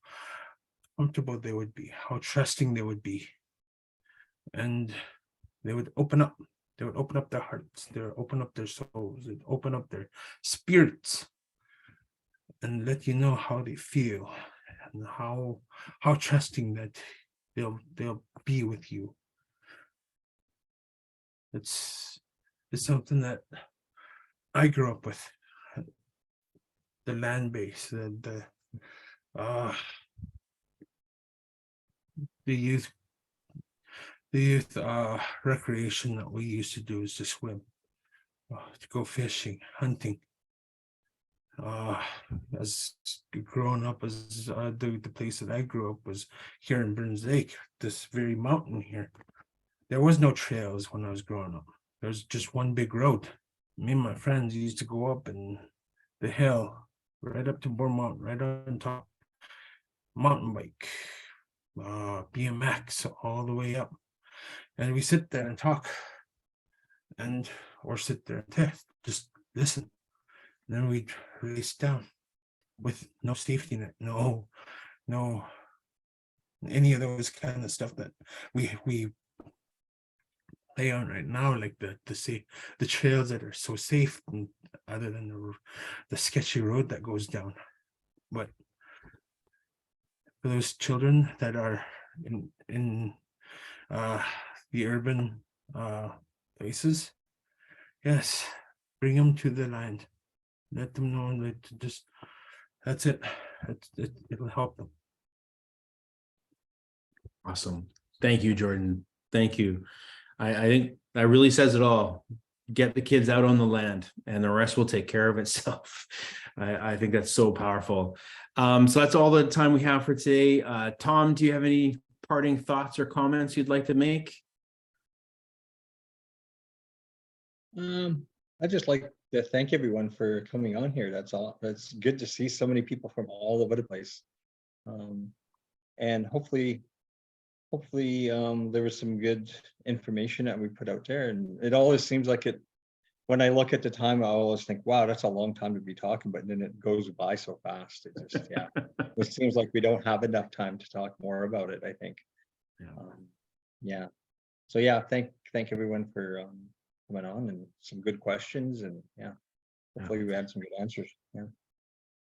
Speaker 3: comfortable they would be, how trusting they would be. And they would open up. They would open up their hearts. They would open up their souls. They'd open up their spirits and let you know how they feel and how trusting that they'll be with you. It's something that I grew up with. The land base, the youth recreation that we used to do is to swim, to go fishing, hunting. As growing up, as the place that I grew up was here in Burns Lake, this very mountain here. There was no trails when I was growing up. There was just one big road. Me and my friends used to go up in the hill, right up to Bournemount, right on top, mountain bike, BMX, all the way up. And we sit there and talk, or sit there and just listen. And then we'd race down with no safety net, no any of those kind of stuff that we play on right now, like the trails that are so safe, and other than the sketchy road that goes down. But those children that are in the urban places. Yes, bring them to the land. Let them know that just that's it. It'll help them.
Speaker 1: Awesome. Thank you, Jordan. Thank you. I think that really says it all. Get the kids out on the land and the rest will take care of itself. I think that's so powerful. So that's all the time we have for today. Tom, do you have any parting thoughts or comments you'd like to make?
Speaker 2: I'd just like to thank everyone for coming on here. That's all. It's good to see so many people from all over the place. And hopefully there was some good information that we put out there. And it always seems like it, when I look at the time, I always think, wow, that's a long time to be talking, but then it goes by so fast. It just, yeah, it seems like we don't have enough time to talk more about it, I think. Yeah. So yeah, thank everyone for coming on and some good questions, and yeah, hopefully we had some good answers. Yeah.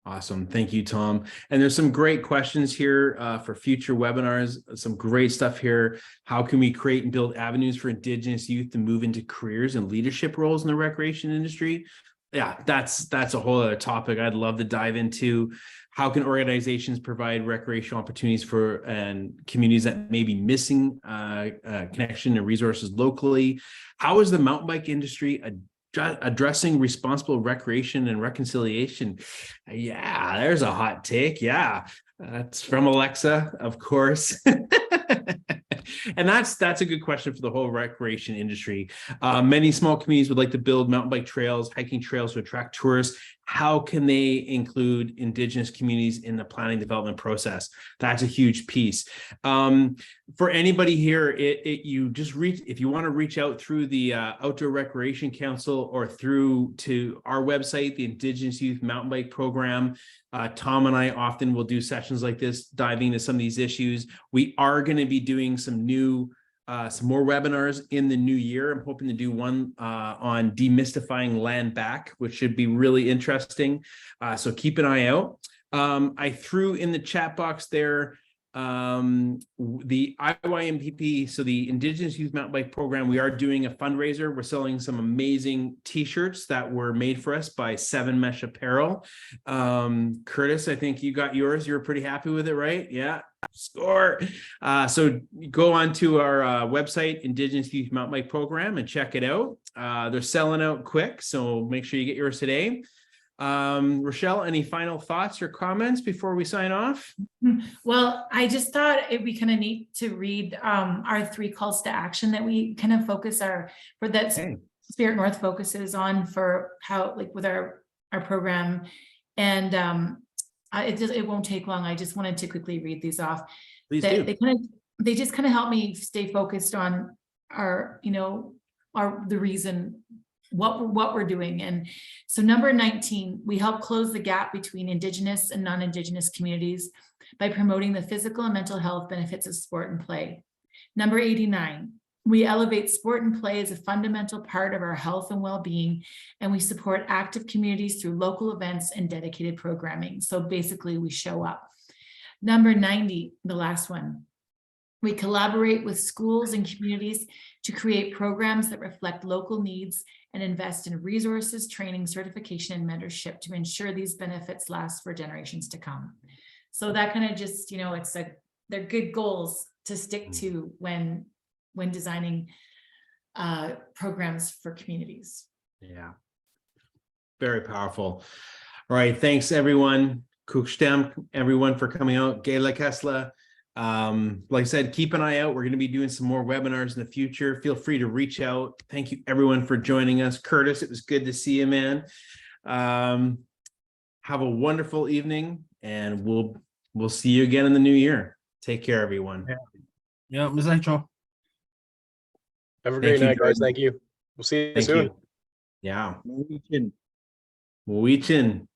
Speaker 1: Awesome. Thank you, Tom. And there's some great questions here for future webinars, some great stuff here. How can we create and build avenues for Indigenous youth to move into careers and leadership roles in the recreation industry? Yeah, that's a whole other topic I'd love to dive into. How can organizations provide recreational opportunities for and communities that may be missing connection and resources locally? How is the mountain bike industry addressing responsible recreation and reconciliation? Yeah, there's a hot take. Yeah, that's from Alexa, of course. And that's a good question for the whole recreation industry. Many small communities would like to build mountain bike trails, hiking trails to attract tourists. How can they include Indigenous communities in the planning development process? That's a huge piece. For anybody here, if you want to reach out through the Outdoor Recreation Council or through to our website, the Indigenous Youth Mountain Bike Program. Tom and I often will do sessions like this, diving into some of these issues. We are going to be doing some more webinars in the new year. I'm hoping to do one on demystifying land back, which should be really interesting. So keep an eye out. I threw in the chat box there the IYMPP, so the Indigenous Youth Mountain Bike Program. We are doing a fundraiser. We're selling some amazing t-shirts that were made for us by 7 Mesh Apparel. Curtis, I think you got yours. You were pretty happy with it, right? Yeah, score. So go on to our website, Indigenous Youth Mountain Bike Program, and check it out. They're selling out quick, so make sure you get yours today. Rachelle, any final thoughts or comments before we sign off?
Speaker 4: Well, I just thought it'd be kind of neat to read our 3 calls to action that we kind of focus Spirit North focuses on for how, like, with our program. And it won't take long. I just wanted to quickly read these off.
Speaker 1: Please do.
Speaker 4: They just kind of help me stay focused on the reason what we're doing. And so number 19, we help close the gap between Indigenous and non-Indigenous communities by promoting the physical and mental health benefits of sport and play. Number 89, we elevate sport and play as a fundamental part of our health and well-being, and we support active communities through local events and dedicated programming. So basically we show up. Number 90, the last one, we collaborate with schools and communities to create programs that reflect local needs and invest in resources, training, certification, and mentorship to ensure these benefits last for generations to come. So that kind of just, they're good goals to stick to when designing programs for communities. Yeah.
Speaker 1: Very powerful. All right. Thanks, everyone. Kukstem, everyone, for coming out. Gayla Kessler. Like I said, keep an eye out. We're going to be doing some more webinars in the future. Feel free to reach out. Thank you, everyone, for joining us. Curtis, it was good to see you, man. Have a wonderful evening, and we'll see you again in the new year. Take care, everyone.
Speaker 3: Yeah, Ms. Rachel.
Speaker 5: Have a great night, guys. Thank you. We'll see you soon.
Speaker 1: Yeah.
Speaker 2: Moichin.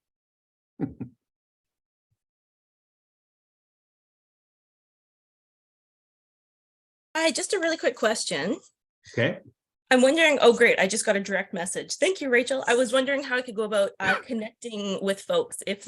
Speaker 6: Hi, just a really quick question.
Speaker 1: Okay.
Speaker 6: I'm wondering, oh great, I just got a direct message. Thank you, Rachel. I was wondering how I could go about connecting with folks if